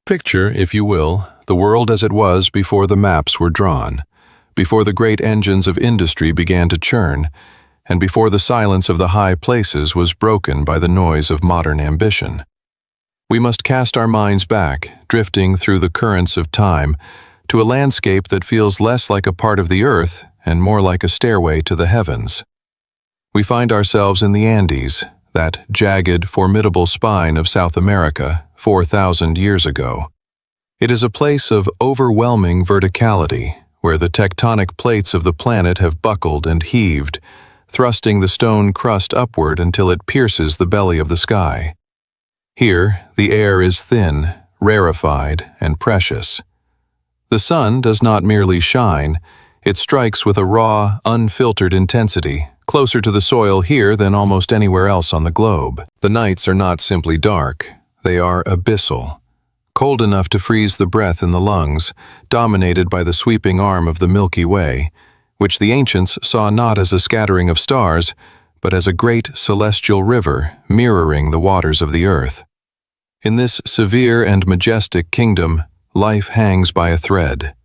Picture, if you will, the world as it was before the maps were drawn, before the great engines of industry began to churn, and before the silence of the high places was broken by the noise of modern ambition. We must cast our minds back, drifting through the currents of time, to a landscape that feels less like a part of the earth and more like a stairway to the heavens. We find ourselves in the Andes, that jagged, formidable spine of South America 4,000 years ago. It is a place of overwhelming verticality, where the tectonic plates of the planet have buckled and heaved, thrusting the stone crust upward until it pierces the belly of the sky. Here, the air is thin, rarefied, and precious. The sun does not merely shine, it strikes with a raw, unfiltered intensity, closer to the soil here than almost anywhere else on the globe. The nights are not simply dark, they are abyssal, cold enough to freeze the breath in the lungs, dominated by the sweeping arm of the Milky Way, which the ancients saw not as a scattering of stars, but as a great celestial river mirroring the waters of the earth. In this severe and majestic kingdom, life hangs by a thread.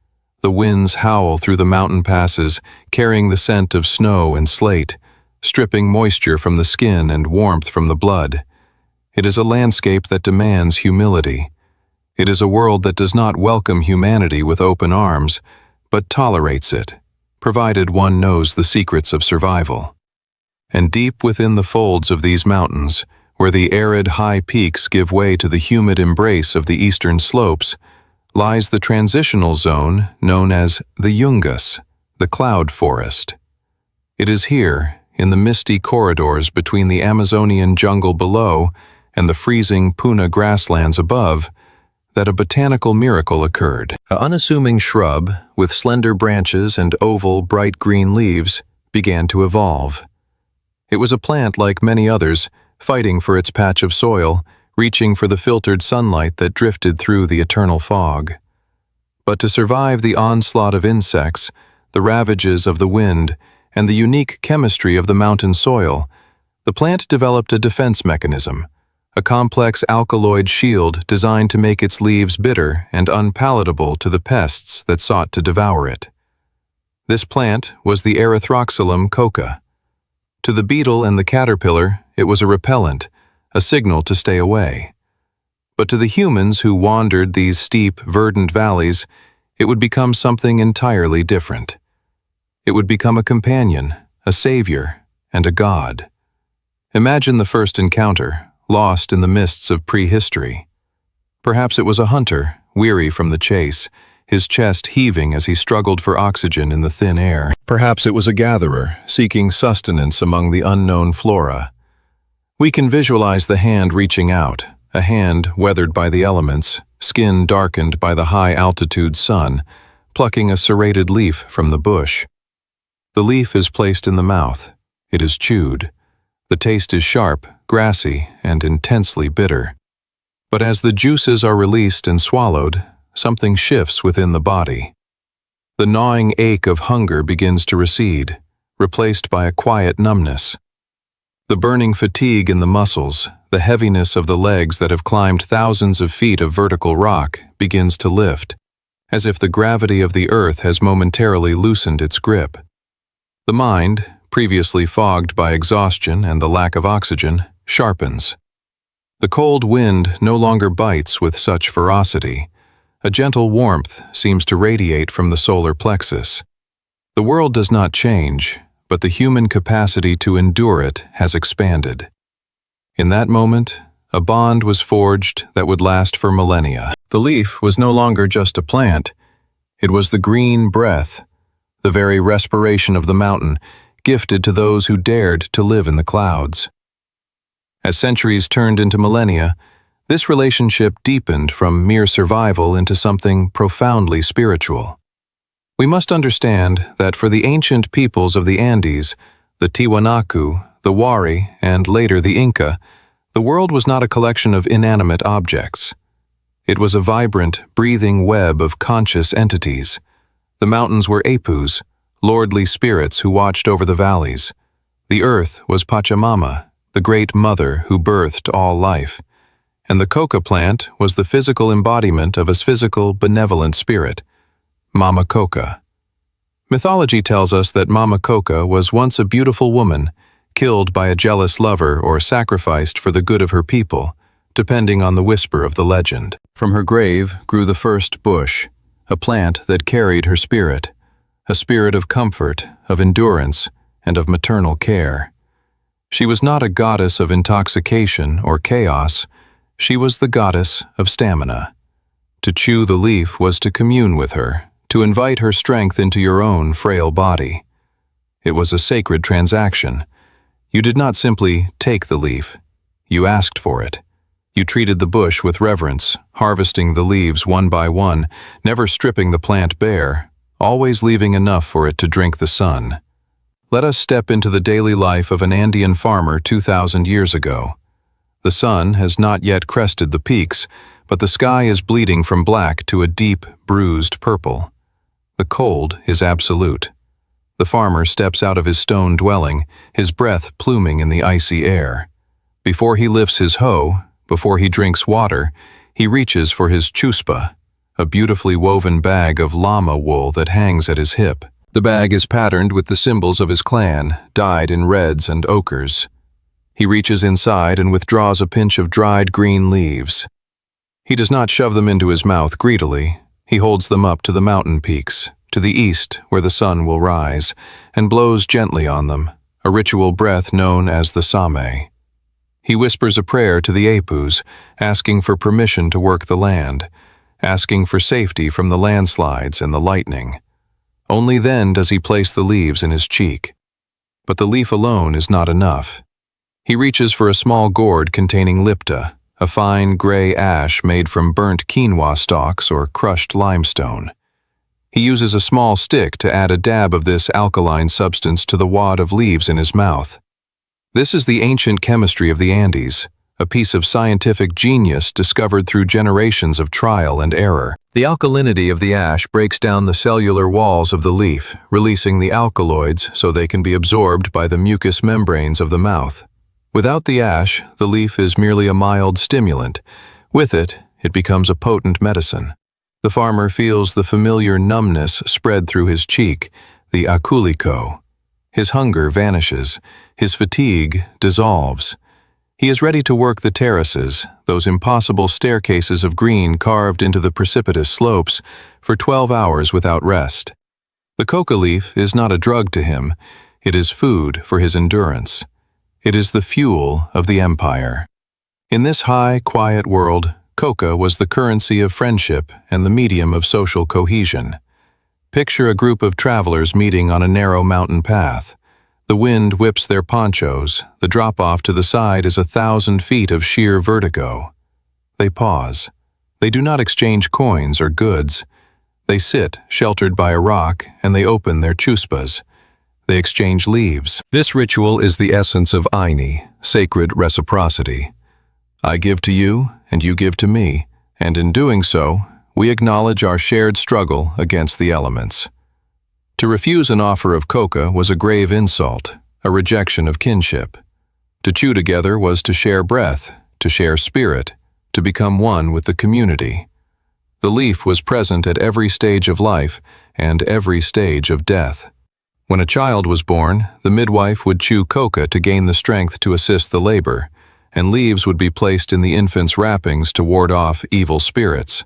The winds howl through the mountain passes, carrying the scent of snow and slate, stripping moisture from the skin and warmth from the blood. It is a landscape that demands humility. It is a world that does not welcome humanity with open arms, but tolerates it, provided one knows the secrets of survival. And deep within the folds of these mountains, where the arid high peaks give way to the humid embrace of the eastern slopes, lies the transitional zone known as the Yungas, the cloud forest. It is here, in the misty corridors between the Amazonian jungle below and the freezing Puna grasslands above, that a botanical miracle occurred. An unassuming shrub, with slender branches and oval, bright green leaves, began to evolve. It was a plant like many others, fighting for its patch of soil, reaching for the filtered sunlight that drifted through the eternal fog. But to survive the onslaught of insects, the ravages of the wind, and the unique chemistry of the mountain soil, the plant developed a defense mechanism, a complex alkaloid shield designed to make its leaves bitter and unpalatable to the pests that sought to devour it. This plant was the Erythroxylum Coca. To the beetle and the caterpillar, it was a repellent, a signal to stay away. But to the humans who wandered these steep, verdant valleys, it would become something entirely different. It would become a companion, a savior, and a god. Imagine the first encounter, lost in the mists of prehistory. Perhaps it was a hunter, weary from the chase, his chest heaving as he struggled for oxygen in the thin air. Perhaps it was a gatherer, seeking sustenance among the unknown flora. We can visualize the hand reaching out, a hand weathered by the elements, skin darkened by the high-altitude sun, plucking a serrated leaf from the bush. The leaf is placed in the mouth. It is chewed. The taste is sharp, grassy, and intensely bitter. But as the juices are released and swallowed, something shifts within the body. The gnawing ache of hunger begins to recede, replaced by a quiet numbness. The burning fatigue in the muscles, the heaviness of the legs that have climbed thousands of feet of vertical rock, begins to lift, as if the gravity of the earth has momentarily loosened its grip. The mind, previously fogged by exhaustion and the lack of oxygen, sharpens. The cold wind no longer bites with such ferocity. A gentle warmth seems to radiate from the solar plexus. The world does not change, but the human capacity to endure it has expanded. In that moment, a bond was forged that would last for millennia. The leaf was no longer just a plant. It was the green breath, the very respiration of the mountain, gifted to those who dared to live in the clouds. As centuries turned into millennia, this relationship deepened from mere survival into something profoundly spiritual. We must understand that for the ancient peoples of the Andes, the Tiwanaku, the Wari, and later the Inca, the world was not a collection of inanimate objects. It was a vibrant, breathing web of conscious entities. The mountains were apus, lordly spirits who watched over the valleys. The earth was Pachamama, the great mother who birthed all life. and the coca plant was the physical embodiment of a physical, benevolent spirit, Mama Coca. Mythology tells us that Mama Coca was once a beautiful woman, killed by a jealous lover or sacrificed for the good of her people, depending on the whisper of the legend. From her grave grew the first bush, a plant that carried her spirit, a spirit of comfort, of endurance, and of maternal care. She was not a goddess of intoxication or chaos, she was the goddess of stamina. To chew the leaf was to commune with her, to invite her strength into your own frail body. It was a sacred transaction. You did not simply take the leaf, you asked for it. You treated the bush with reverence, harvesting the leaves one by one, never stripping the plant bare, always leaving enough for it to drink the sun. Let us step into the daily life of an Andean farmer 2,000 years ago. The sun has not yet crested the peaks, but the sky is bleeding from black to a deep, bruised purple. The cold is absolute. The farmer steps out of his stone dwelling, his breath pluming in the icy air. Before he lifts his hoe, before he drinks water, he reaches for his chuspa, a beautifully woven bag of llama wool that hangs at his hip. The bag is patterned with the symbols of his clan, dyed in reds and ochres. He reaches inside and withdraws a pinch of dried green leaves. He does not shove them into his mouth greedily. He holds them up to the mountain peaks, to the east where the sun will rise, and blows gently on them, a ritual breath known as the same. He whispers a prayer to the apus, asking for permission to work the land, asking for safety from the landslides and the lightning. Only then does he place the leaves in his cheek. But the leaf alone is not enough. He reaches for a small gourd containing lipta, a fine gray ash made from burnt quinoa stalks or crushed limestone. He uses a small stick to add a dab of this alkaline substance to the wad of leaves in his mouth. This is the ancient chemistry of the Andes, a piece of scientific genius discovered through generations of trial and error. The alkalinity of the ash breaks down the cellular walls of the leaf, releasing the alkaloids so they can be absorbed by the mucous membranes of the mouth. Without the ash, the leaf is merely a mild stimulant. With it, it becomes a potent medicine. The farmer feels the familiar numbness spread through his cheek, the aculico. His hunger vanishes, his fatigue dissolves. He is ready to work the terraces, those impossible staircases of green carved into the precipitous slopes, for 12 hours without rest. The coca leaf is not a drug to him, it is food for his endurance. It is the fuel of the empire. In this high, quiet world, coca was the currency of friendship and the medium of social cohesion. Picture a group of travelers meeting on a narrow mountain path. The wind whips their ponchos, the drop-off to the side is 1,000 feet of sheer vertigo. They pause. They do not exchange coins or goods. They sit, sheltered by a rock, and they open their chuspas. They exchange leaves. This ritual is the essence of Aini, sacred reciprocity. I give to you, and you give to me, and in doing so, we acknowledge our shared struggle against the elements. To refuse an offer of coca was a grave insult, a rejection of kinship. To chew together was to share breath, to share spirit, to become one with the community. The leaf was present at every stage of life and every stage of death. When a child was born, the midwife would chew coca to gain the strength to assist the labor, and leaves would be placed in the infant's wrappings to ward off evil spirits.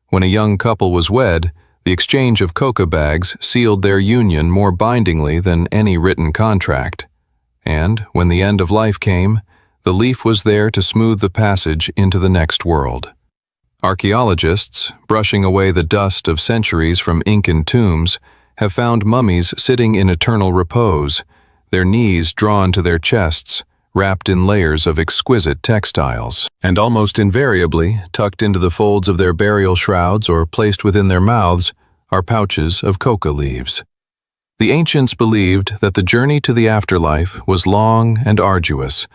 When a young couple was wed, the exchange of coca bags sealed their union more bindingly than any written contract. And, when the end of life came, the leaf was there to smooth the passage into the next world. Archaeologists, brushing away the dust of centuries from Incan tombs, have found mummies sitting in eternal repose, their knees drawn to their chests, wrapped in layers of exquisite textiles. And almost invariably, tucked into the folds of their burial shrouds or placed within their mouths, are pouches of coca leaves. The ancients believed that the journey to the afterlife was long and arduous,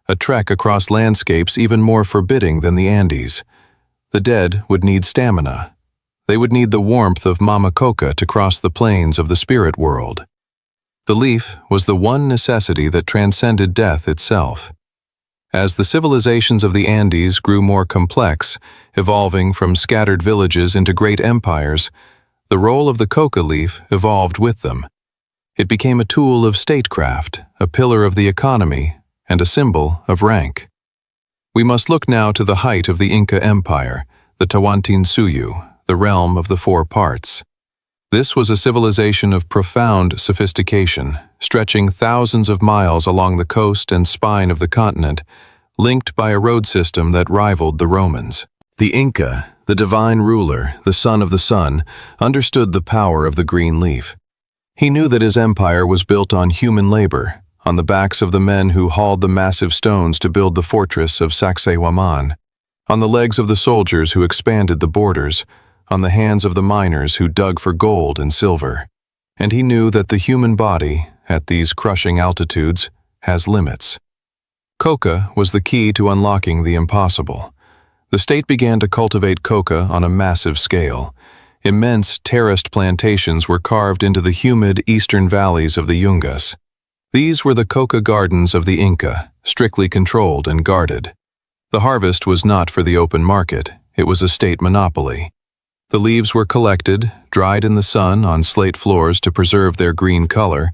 a trek across landscapes even more forbidding than the Andes. The dead would need stamina. They would need the warmth of Mama Coca to cross the plains of the spirit world. The leaf was the one necessity that transcended death itself. As the civilizations of the Andes grew more complex, evolving from scattered villages into great empires, the role of the coca leaf evolved with them. It became a tool of statecraft, a pillar of the economy, and a symbol of rank. We must look now to the height of the Inca Empire, the Tawantinsuyu, the realm of the four parts. This was a civilization of profound sophistication, stretching thousands of miles along the coast and spine of the continent, linked by a road system that rivaled the Romans. The Inca, the divine ruler, the son of the sun, understood the power of the green leaf. He knew that his empire was built on human labor, on the backs of the men who hauled the massive stones to build the fortress of Sacsayhuaman, on the legs of the soldiers who expanded the borders, on the hands of the miners who dug for gold and silver. And he knew that the human body, at these crushing altitudes, has limits. Coca was the key to unlocking the impossible. The state began to cultivate coca on a massive scale. Immense terraced plantations were carved into the humid eastern valleys of the Yungas. These were the coca gardens of the Inca, strictly controlled and guarded. The harvest was not for the open market, it was a state monopoly. The leaves were collected, dried in the sun on slate floors to preserve their green color,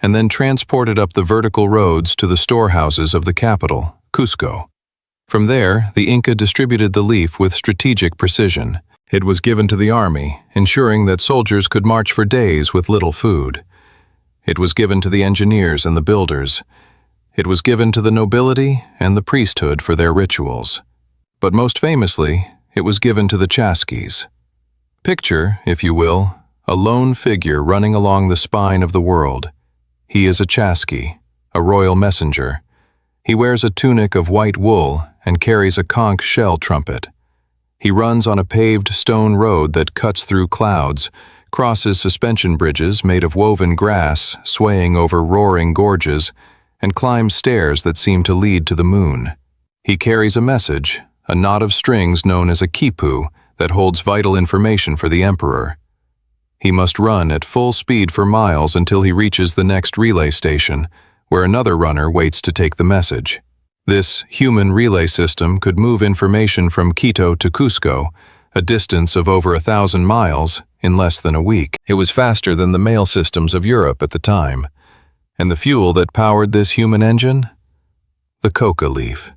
and then transported up the vertical roads to the storehouses of the capital, Cusco. From there, the Inca distributed the leaf with strategic precision. It was given to the army, ensuring that soldiers could march for days with little food. It was given to the engineers and the builders. It was given to the nobility and the priesthood for their rituals. But most famously, it was given to the chasquis. Picture, if you will, a lone figure running along the spine of the world. He is a chasqui, a royal messenger. He wears a tunic of white wool and carries a conch shell trumpet. He runs on a paved stone road that cuts through clouds, crosses suspension bridges made of woven grass swaying over roaring gorges, and climbs stairs that seem to lead to the moon. He carries a message, a knot of strings known as a quipu, that holds vital information for the emperor. He must run at full speed for miles until he reaches the next relay station, where another runner waits to take the message. This human relay system could move information from Quito to Cusco, a distance of over 1,000 miles, in less than a week. It was faster than the mail systems of Europe at the time. And the fuel that powered this human engine? The coca leaf.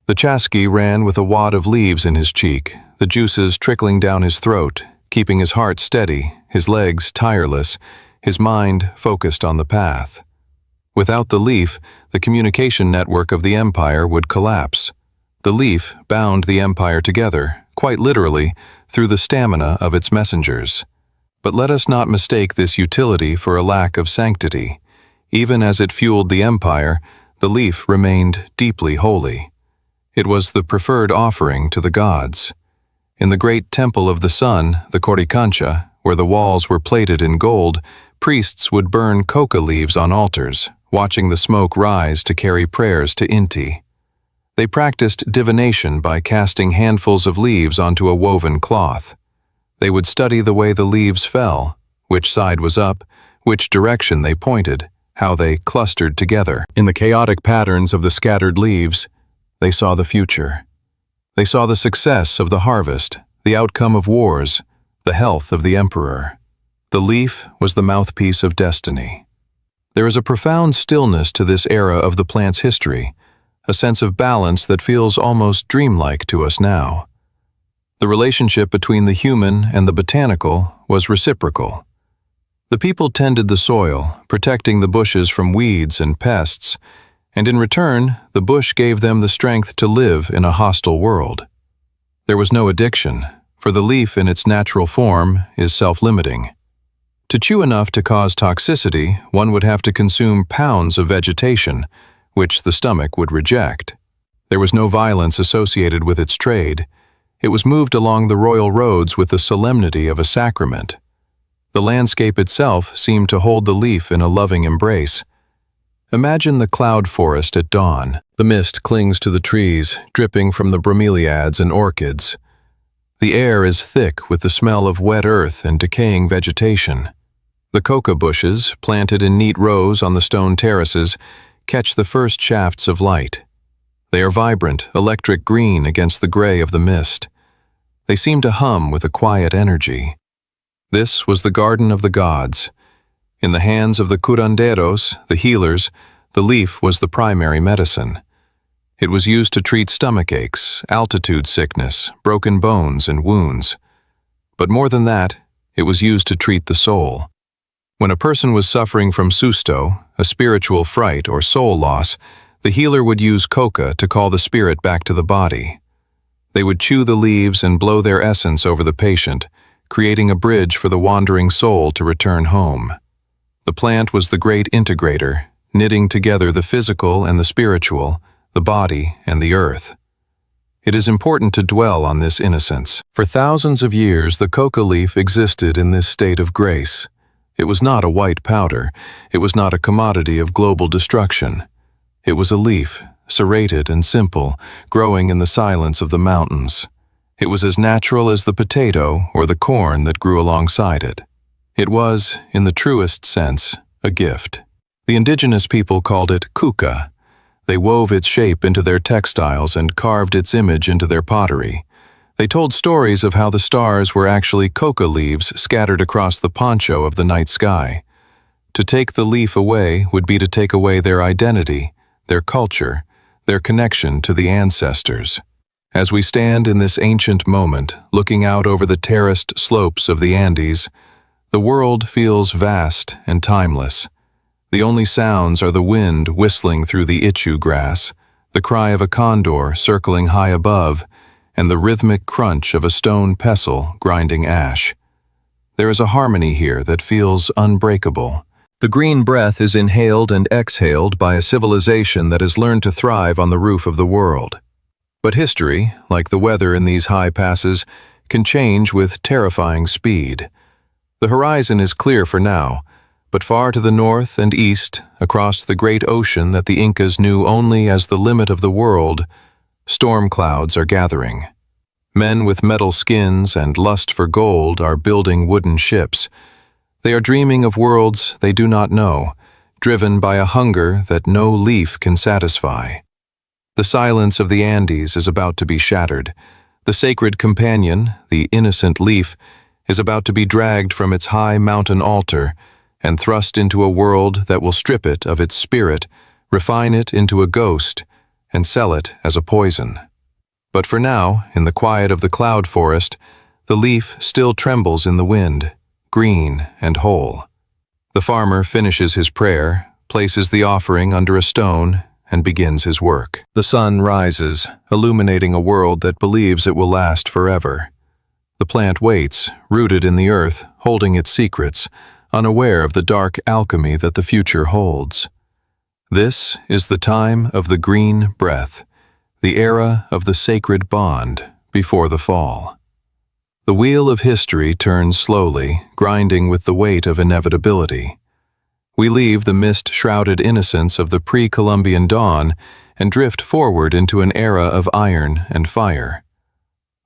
The chasqui ran with a wad of leaves in his cheek, the juices trickling down his throat, keeping his heart steady, his legs tireless, his mind focused on the path. Without the leaf, the communication network of the empire would collapse. The leaf bound the empire together, quite literally, through the stamina of its messengers. But let us not mistake this utility for a lack of sanctity. Even as it fueled the empire, the leaf remained deeply holy. It was the preferred offering to the gods. In the great temple of the sun, the Coricancha, where the walls were plated in gold, priests would burn coca leaves on altars, watching the smoke rise to carry prayers to Inti. They practiced divination by casting handfuls of leaves onto a woven cloth. They would study the way the leaves fell, which side was up, which direction they pointed, how they clustered together. In the chaotic patterns of the scattered leaves, they saw the future. They saw the success of the harvest, the outcome of wars, the health of the emperor. The leaf was the mouthpiece of destiny. There is a profound stillness to this era of the plant's history, a sense of balance that feels almost dreamlike to us now. The relationship between the human and the botanical was reciprocal. The people tended the soil, protecting the bushes from weeds and pests, and in return, the bush gave them the strength to live in a hostile world. There was no addiction, for the leaf in its natural form is self-limiting. To chew enough to cause toxicity, one would have to consume pounds of vegetation, which the stomach would reject. There was no violence associated with its trade. It was moved along the royal roads with the solemnity of a sacrament. The landscape itself seemed to hold the leaf in a loving embrace. Imagine the cloud forest at dawn. The mist clings to the trees, dripping from the bromeliads and orchids. The air is thick with the smell of wet earth and decaying vegetation. The coca bushes, planted in neat rows on the stone terraces, catch the first shafts of light. They are vibrant, electric green against the gray of the mist. They seem to hum with a quiet energy. This was the garden of the gods. In the hands of the curanderos, the healers, the leaf was the primary medicine. It was used to treat stomach aches, altitude sickness, broken bones, and wounds. But more than that, it was used to treat the soul. When a person was suffering from susto, a spiritual fright or soul loss, the healer would use coca to call the spirit back to the body. They would chew the leaves and blow their essence over the patient, creating a bridge for the wandering soul to return home. The plant was the great integrator, knitting together the physical and the spiritual, the body and the earth. It is important to dwell on this innocence. For thousands of years, the coca leaf existed in this state of grace. It was not a white powder. It was not a commodity of global destruction. It was a leaf, serrated and simple, growing in the silence of the mountains. It was as natural as the potato or the corn that grew alongside it. It was, in the truest sense, a gift. The indigenous people called it Coca. They wove its shape into their textiles and carved its image into their pottery. They told stories of how the stars were actually coca leaves scattered across the poncho of the night sky. To take the leaf away would be to take away their identity, their culture, their connection to the ancestors. As we stand in this ancient moment, looking out over the terraced slopes of the Andes, the world feels vast and timeless. The only sounds are the wind whistling through the ichu grass, the cry of a condor circling high above, and the rhythmic crunch of a stone pestle grinding ash. There is a harmony here that feels unbreakable. The green breath is inhaled and exhaled by a civilization that has learned to thrive on the roof of the world. But history, like the weather in these high passes, can change with terrifying speed. The horizon is clear for now, but far to the north and east, across the great ocean that the Incas knew only as the limit of the world, storm clouds are gathering. Men with metal skins and lust for gold are building wooden ships. They are dreaming of worlds they do not know, driven by a hunger that no leaf can satisfy. The silence of the Andes is about to be shattered. The sacred companion, the innocent leaf, is about to be dragged from its high mountain altar and thrust into a world that will strip it of its spirit, refine it into a ghost, and sell it as a poison. But for now, in the quiet of the cloud forest, the leaf still trembles in the wind, green and whole. The farmer finishes his prayer, places the offering under a stone, and begins his work. The sun rises, illuminating a world that believes it will last forever. The plant waits, rooted in the earth, holding its secrets, unaware of the dark alchemy that the future holds. This is the time of the green breath, the era of the sacred bond before the fall. The wheel of history turns slowly, grinding with the weight of inevitability. We leave the mist-shrouded innocence of the pre-Columbian dawn and drift forward into an era of iron and fire.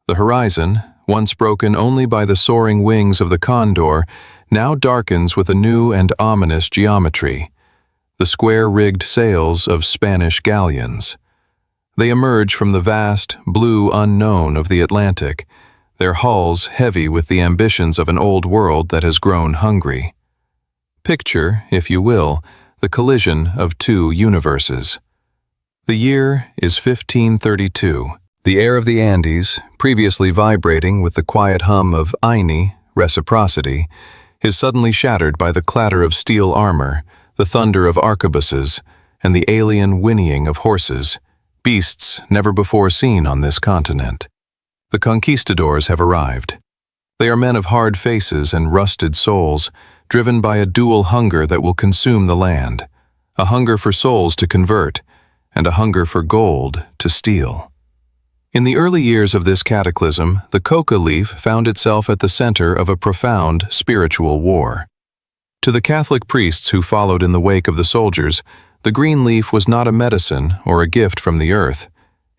The horizon, once broken only by the soaring wings of the condor, now darkens with a new and ominous geometry, the square-rigged sails of Spanish galleons. They emerge from the vast, blue unknown of the Atlantic, their hulls heavy with the ambitions of an old world that has grown hungry. Picture, if you will, the collision of two universes. The year is 1532. The air of the Andes, previously vibrating with the quiet hum of Aini, reciprocity, is suddenly shattered by the clatter of steel armor, the thunder of arquebuses, and the alien whinnying of horses, beasts never before seen on this continent. The conquistadors have arrived. They are men of hard faces and rusted souls, driven by a dual hunger that will consume the land, a hunger for souls to convert, and a hunger for gold to steal. In the early years of this cataclysm, the coca leaf found itself at the center of a profound spiritual war. To the Catholic priests who followed in the wake of the soldiers, the green leaf was not a medicine or a gift from the earth.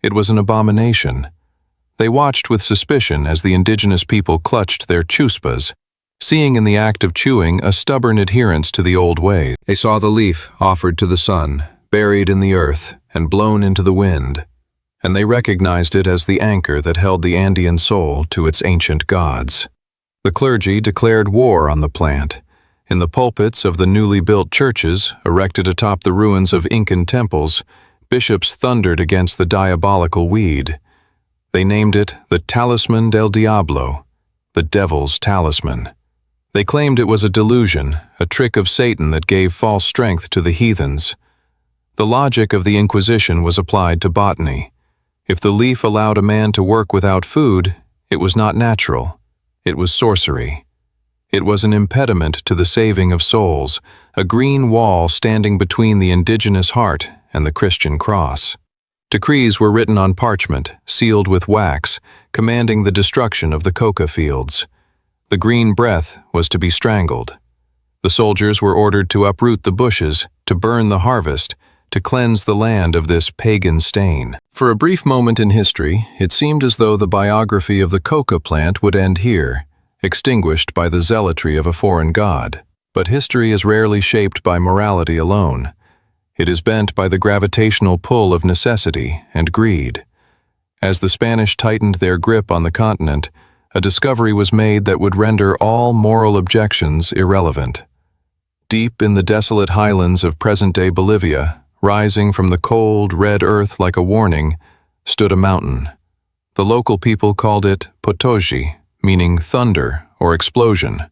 It was an abomination. They watched with suspicion as the indigenous people clutched their chuspas, seeing in the act of chewing a stubborn adherence to the old ways. They saw the leaf offered to the sun, buried in the earth, and blown into the wind, and they recognized it as the anchor that held the Andean soul to its ancient gods. The clergy declared war on the plant. In the pulpits of the newly built churches, erected atop the ruins of Incan temples, bishops thundered against the diabolical weed. They named it the Talisman del Diablo, the devil's talisman. They claimed it was a delusion, a trick of Satan that gave false strength to the heathens. The logic of the Inquisition was applied to botany. If the leaf allowed a man to work without food, it was not natural. It was sorcery. It was an impediment to the saving of souls, a green wall standing between the indigenous heart and the Christian cross. Decrees were written on parchment, sealed with wax, commanding the destruction of the Coca fields. The green breath was to be strangled. The soldiers were ordered to uproot the bushes, to burn the harvest, to cleanse the land of this pagan stain. For a brief moment in history, it seemed as though the biography of the Coca plant would end here, extinguished by the zealotry of a foreign god. But history is rarely shaped by morality alone. It is bent by the gravitational pull of necessity and greed. As the Spanish tightened their grip on the continent, a discovery was made that would render all moral objections irrelevant. Deep in the desolate highlands of present-day Bolivia, rising from the cold, red earth like a warning, stood a mountain. The local people called it Potosí, meaning thunder or explosion.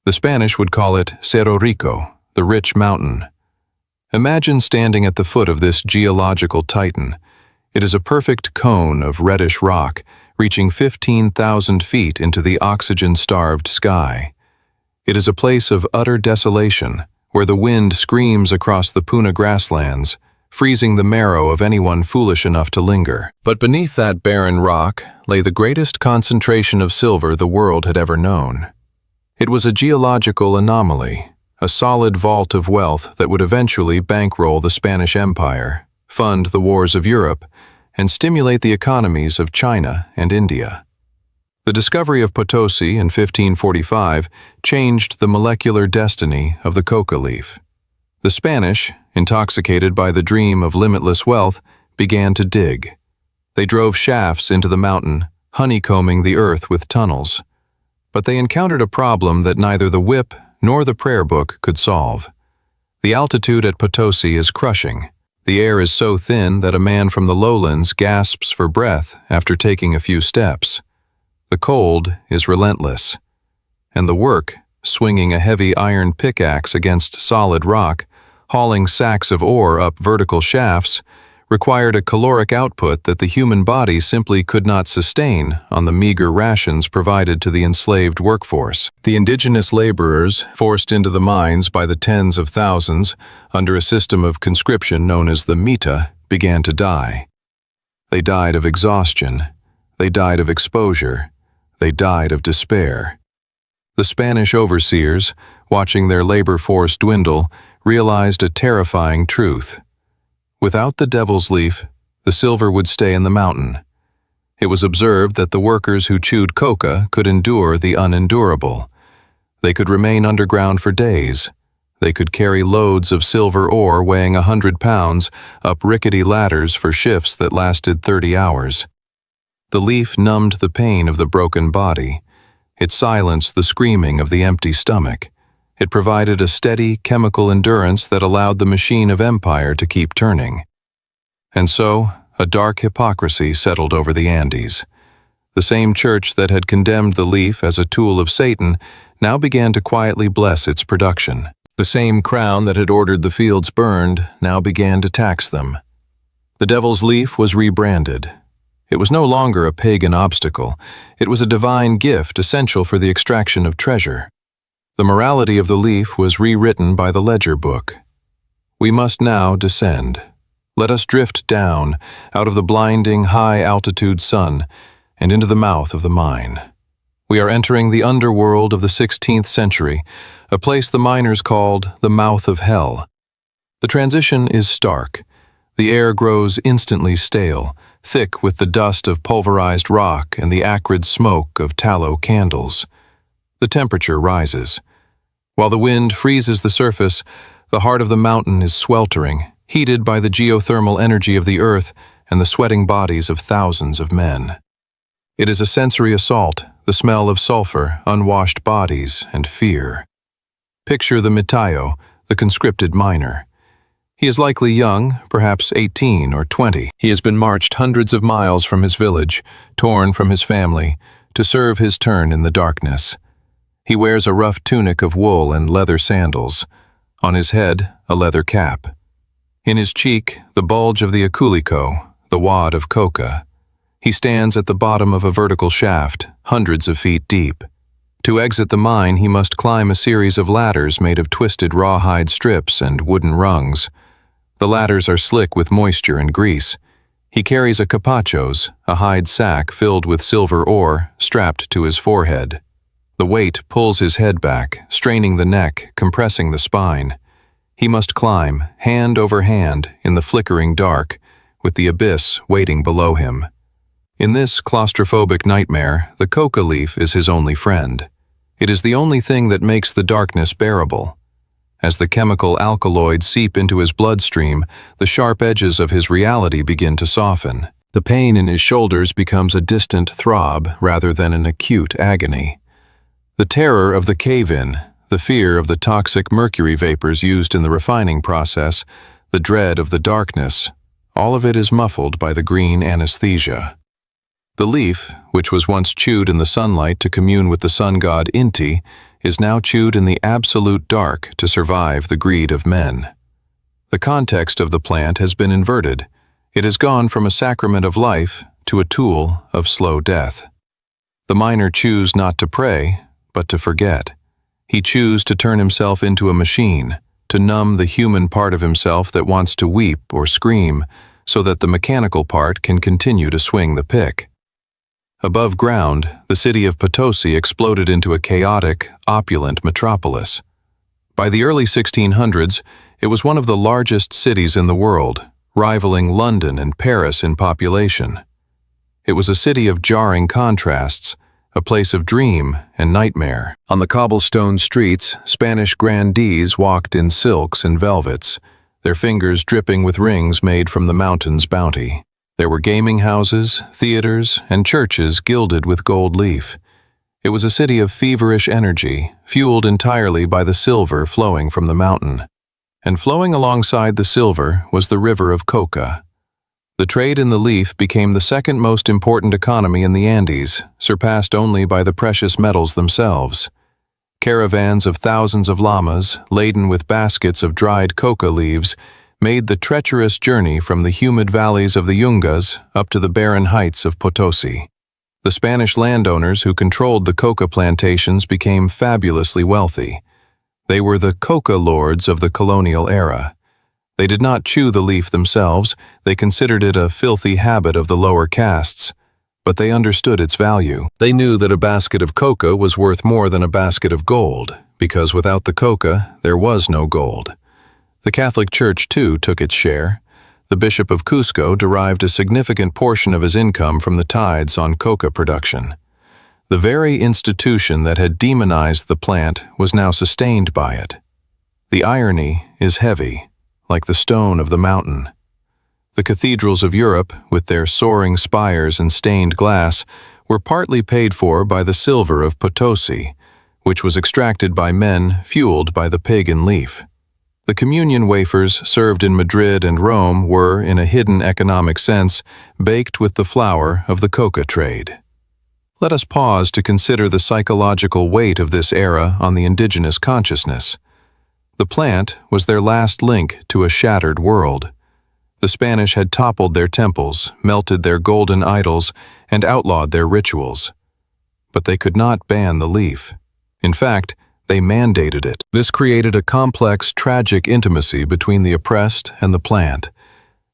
The Spanish would call it Cerro Rico, the rich mountain. Imagine standing at the foot of this geological titan. It is a perfect cone of reddish rock, reaching 15,000 feet into the oxygen-starved sky. It is a place of utter desolation, where the wind screams across the Puna grasslands, freezing the marrow of anyone foolish enough to linger. But beneath that barren rock lay the greatest concentration of silver the world had ever known. It was a geological anomaly, a solid vault of wealth that would eventually bankroll the Spanish Empire, fund the wars of Europe, and stimulate the economies of China and India. The discovery of Potosí in 1545 changed the molecular destiny of the coca leaf. The Spanish, intoxicated by the dream of limitless wealth, began to dig. They drove shafts into the mountain, honeycombing the earth with tunnels. But they encountered a problem that neither the whip nor the prayer book could solve. The altitude at Potosí is crushing. The air is so thin that a man from the lowlands gasps for breath after taking a few steps. The cold is relentless, and the work, swinging a heavy iron pickaxe against solid rock, hauling sacks of ore up vertical shafts, required a caloric output that the human body simply could not sustain on the meager rations provided to the enslaved workforce. The indigenous laborers, forced into the mines by the tens of thousands under a system of conscription known as the mita, began to die. They died of exhaustion. They died of exposure. They died of despair. The Spanish overseers, watching their labor force dwindle, realized a terrifying truth. Without the devil's leaf, the silver would stay in the mountain. It was observed that the workers who chewed coca could endure the unendurable. They could remain underground for days. They could carry loads of silver ore weighing 100 pounds up rickety ladders for shifts that lasted 30 hours. The leaf numbed the pain of the broken body. It silenced the screaming of the empty stomach. It provided a steady chemical endurance that allowed the machine of empire to keep turning. And so, a dark hypocrisy settled over the Andes. The same church that had condemned the leaf as a tool of Satan now began to quietly bless its production. The same crown that had ordered the fields burned now began to tax them. The devil's leaf was rebranded. It was no longer a pagan obstacle. It was a divine gift essential for the extraction of treasure. The morality of the leaf was rewritten by the ledger book. We must now descend. Let us drift down, out of the blinding, high-altitude sun, and into the mouth of the mine. We are entering the underworld of the 16th century, a place the miners called the mouth of hell. The transition is stark. The air grows instantly stale, thick with the dust of pulverized rock and the acrid smoke of tallow candles. The temperature rises. While the wind freezes the surface, the heart of the mountain is sweltering, heated by the geothermal energy of the earth and the sweating bodies of thousands of men. It is a sensory assault, the smell of sulfur, unwashed bodies, and fear. Picture the mitayo, the conscripted miner. He is likely young, perhaps 18 or 20. He has been marched hundreds of miles from his village, torn from his family, to serve his turn in the darkness. He wears a rough tunic of wool and leather sandals. On his head, a leather cap. In his cheek, the bulge of the aculico, the wad of coca. He stands at the bottom of a vertical shaft, hundreds of feet deep. To exit the mine, he must climb a series of ladders made of twisted rawhide strips and wooden rungs. The ladders are slick with moisture and grease. He carries a capachos, a hide sack filled with silver ore, strapped to his forehead. The weight pulls his head back, straining the neck, compressing the spine. He must climb, hand over hand, in the flickering dark, with the abyss waiting below him. In this claustrophobic nightmare, the coca leaf is his only friend. It is the only thing that makes the darkness bearable. As the chemical alkaloids seep into his bloodstream, the sharp edges of his reality begin to soften. The pain in his shoulders becomes a distant throb rather than an acute agony. The terror of the cave-in, the fear of the toxic mercury vapors used in the refining process, the dread of the darkness, all of it is muffled by the green anesthesia. The leaf, which was once chewed in the sunlight to commune with the sun god Inti, is now chewed in the absolute dark to survive the greed of men. The context of the plant has been inverted. It has gone from a sacrament of life to a tool of slow death. The miner chews not to pray, but to forget. He chews to turn himself into a machine, to numb the human part of himself that wants to weep or scream, so that the mechanical part can continue to swing the pick. Above ground, the city of Potosí exploded into a chaotic, opulent metropolis. By the early 1600s, it was one of the largest cities in the world, rivaling London and Paris in population. It was a city of jarring contrasts, a place of dream and nightmare. On the cobblestone streets, Spanish grandees walked in silks and velvets, their fingers dripping with rings made from the mountain's bounty. There were gaming houses, theaters, and churches gilded with gold leaf. It was a city of feverish energy, fueled entirely by the silver flowing from the mountain. And flowing alongside the silver was the river of Coca. The trade in the leaf became the second most important economy in the Andes, surpassed only by the precious metals themselves. Caravans of thousands of llamas, laden with baskets of dried coca leaves, made the treacherous journey from the humid valleys of the Yungas up to the barren heights of Potosí. The Spanish landowners who controlled the coca plantations became fabulously wealthy. They were the coca lords of the colonial era. They did not chew the leaf themselves, they considered it a filthy habit of the lower castes, but they understood its value. They knew that a basket of coca was worth more than a basket of gold, because without the coca, there was no gold. The Catholic Church, too, took its share. The Bishop of Cusco derived a significant portion of his income from the tithes on coca production. The very institution that had demonized the plant was now sustained by it. The irony is heavy, like the stone of the mountain. The cathedrals of Europe, with their soaring spires and stained glass, were partly paid for by the silver of Potosí, which was extracted by men fueled by the pagan leaf. The communion wafers served in Madrid and Rome were, in a hidden economic sense, baked with the flour of the coca trade. Let us pause to consider the psychological weight of this era on the indigenous consciousness. The plant was their last link to a shattered world. The Spanish had toppled their temples, melted their golden idols, and outlawed their rituals. But they could not ban the leaf. In fact, they mandated it. This created a complex, tragic intimacy between the oppressed and the plant.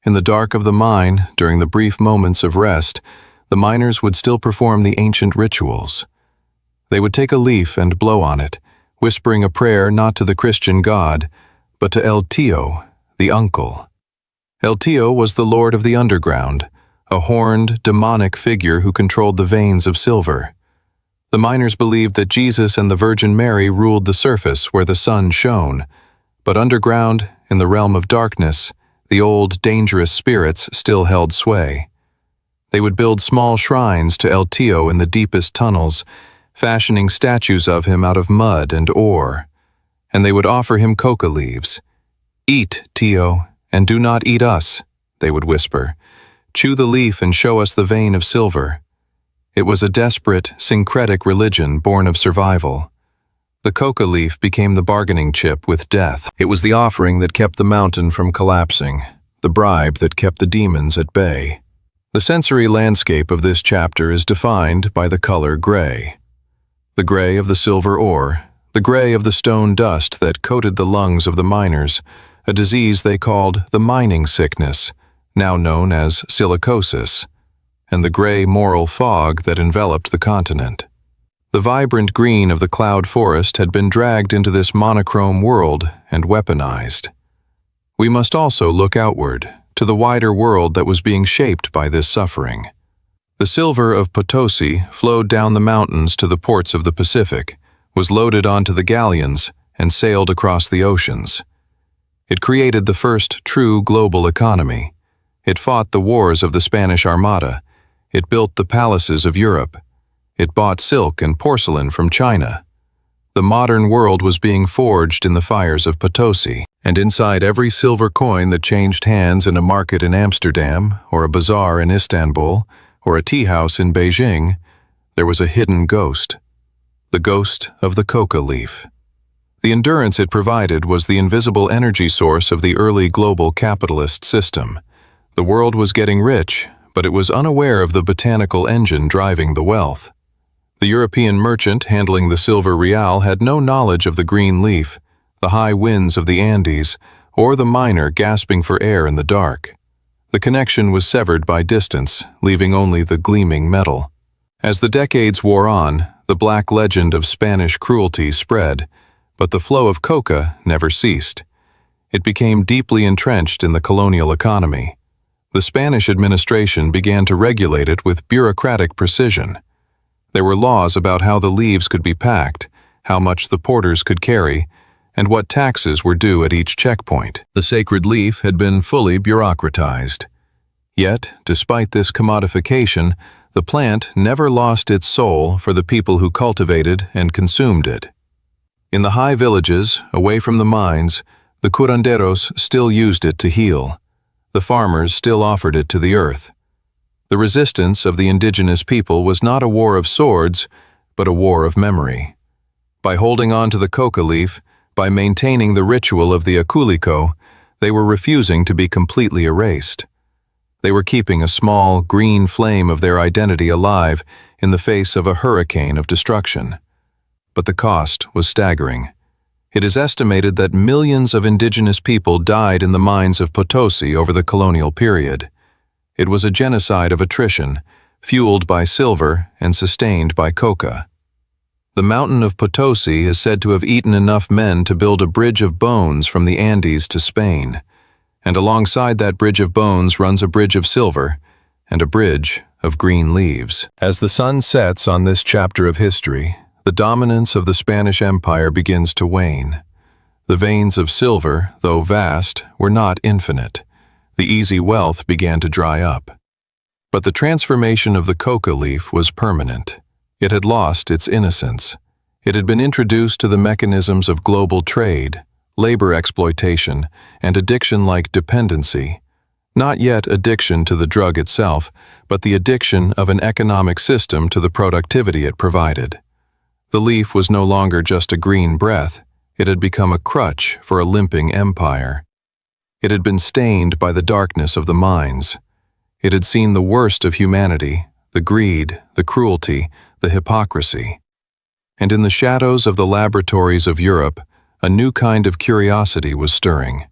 In the dark of the mine, during the brief moments of rest, the miners would still perform the ancient rituals. They would take a leaf and blow on it, whispering a prayer not to the Christian God, but to El Tío, the uncle. El Tío was the lord of the underground, a horned, demonic figure who controlled the veins of silver. The miners believed that Jesus and the Virgin Mary ruled the surface where the sun shone, but underground, in the realm of darkness, the old, dangerous spirits still held sway. They would build small shrines to El Tío in the deepest tunnels, fashioning statues of him out of mud and ore. And they would offer him coca leaves. "Eat, Tío, and do not eat us," they would whisper. "Chew the leaf and show us the vein of silver." It was a desperate, syncretic religion born of survival. The coca leaf became the bargaining chip with death. It was the offering that kept the mountain from collapsing, the bribe that kept the demons at bay. The sensory landscape of this chapter is defined by the color gray. The gray of the silver ore, the gray of the stone dust that coated the lungs of the miners, a disease they called the mining sickness, now known as silicosis, and the gray moral fog that enveloped the continent. The vibrant green of the cloud forest had been dragged into this monochrome world and weaponized. We must also look outward, to the wider world that was being shaped by this suffering. The silver of Potosí flowed down the mountains to the ports of the Pacific, was loaded onto the galleons, and sailed across the oceans. It created the first true global economy. It fought the wars of the Spanish Armada. It built the palaces of Europe. It bought silk and porcelain from China. The modern world was being forged in the fires of Potosí, and inside every silver coin that changed hands in a market in Amsterdam, or a bazaar in Istanbul, or a tea house in Beijing, there was a hidden ghost. The ghost of the coca leaf. The endurance it provided was the invisible energy source of the early global capitalist system. The world was getting rich, but it was unaware of the botanical engine driving the wealth. The European merchant handling the silver real had no knowledge of the green leaf, the high winds of the Andes, or the miner gasping for air in the dark. The connection was severed by distance, leaving only the gleaming metal. As the decades wore on, the black legend of Spanish cruelty spread, but the flow of coca never ceased. It became deeply entrenched in the colonial economy. The Spanish administration began to regulate it with bureaucratic precision. There were laws about how the leaves could be packed, how much the porters could carry, and what taxes were due at each checkpoint. The sacred leaf had been fully bureaucratized. Yet, despite this commodification, the plant never lost its soul for the people who cultivated and consumed it. In the high villages, away from the mines, the curanderos still used it to heal. The farmers still offered it to the earth. The resistance of the indigenous people was not a war of swords, but a war of memory. By holding on to the coca leaf, by maintaining the ritual of the aculico, they were refusing to be completely erased. They were keeping a small, green flame of their identity alive in the face of a hurricane of destruction. But the cost was staggering. It is estimated that millions of indigenous people died in the mines of Potosí over the colonial period. It was a genocide of attrition, fueled by silver and sustained by coca. The mountain of Potosí is said to have eaten enough men to build a bridge of bones from the Andes to Spain, and alongside that bridge of bones runs a bridge of silver and a bridge of green leaves. As the sun sets on this chapter of history, the dominance of the Spanish Empire begins to wane. The veins of silver, though vast, were not infinite. The easy wealth began to dry up. But the transformation of the coca leaf was permanent. It had lost its innocence. It had been introduced to the mechanisms of global trade, labor exploitation, and addiction-like dependency. Not yet addiction to the drug itself, but the addiction of an economic system to the productivity it provided. The leaf was no longer just a green breath. It had become a crutch for a limping empire. It had been stained by the darkness of the mines. It had seen the worst of humanity, the greed, the cruelty, the hypocrisy. And in the shadows of the laboratories of Europe, a new kind of curiosity was stirring.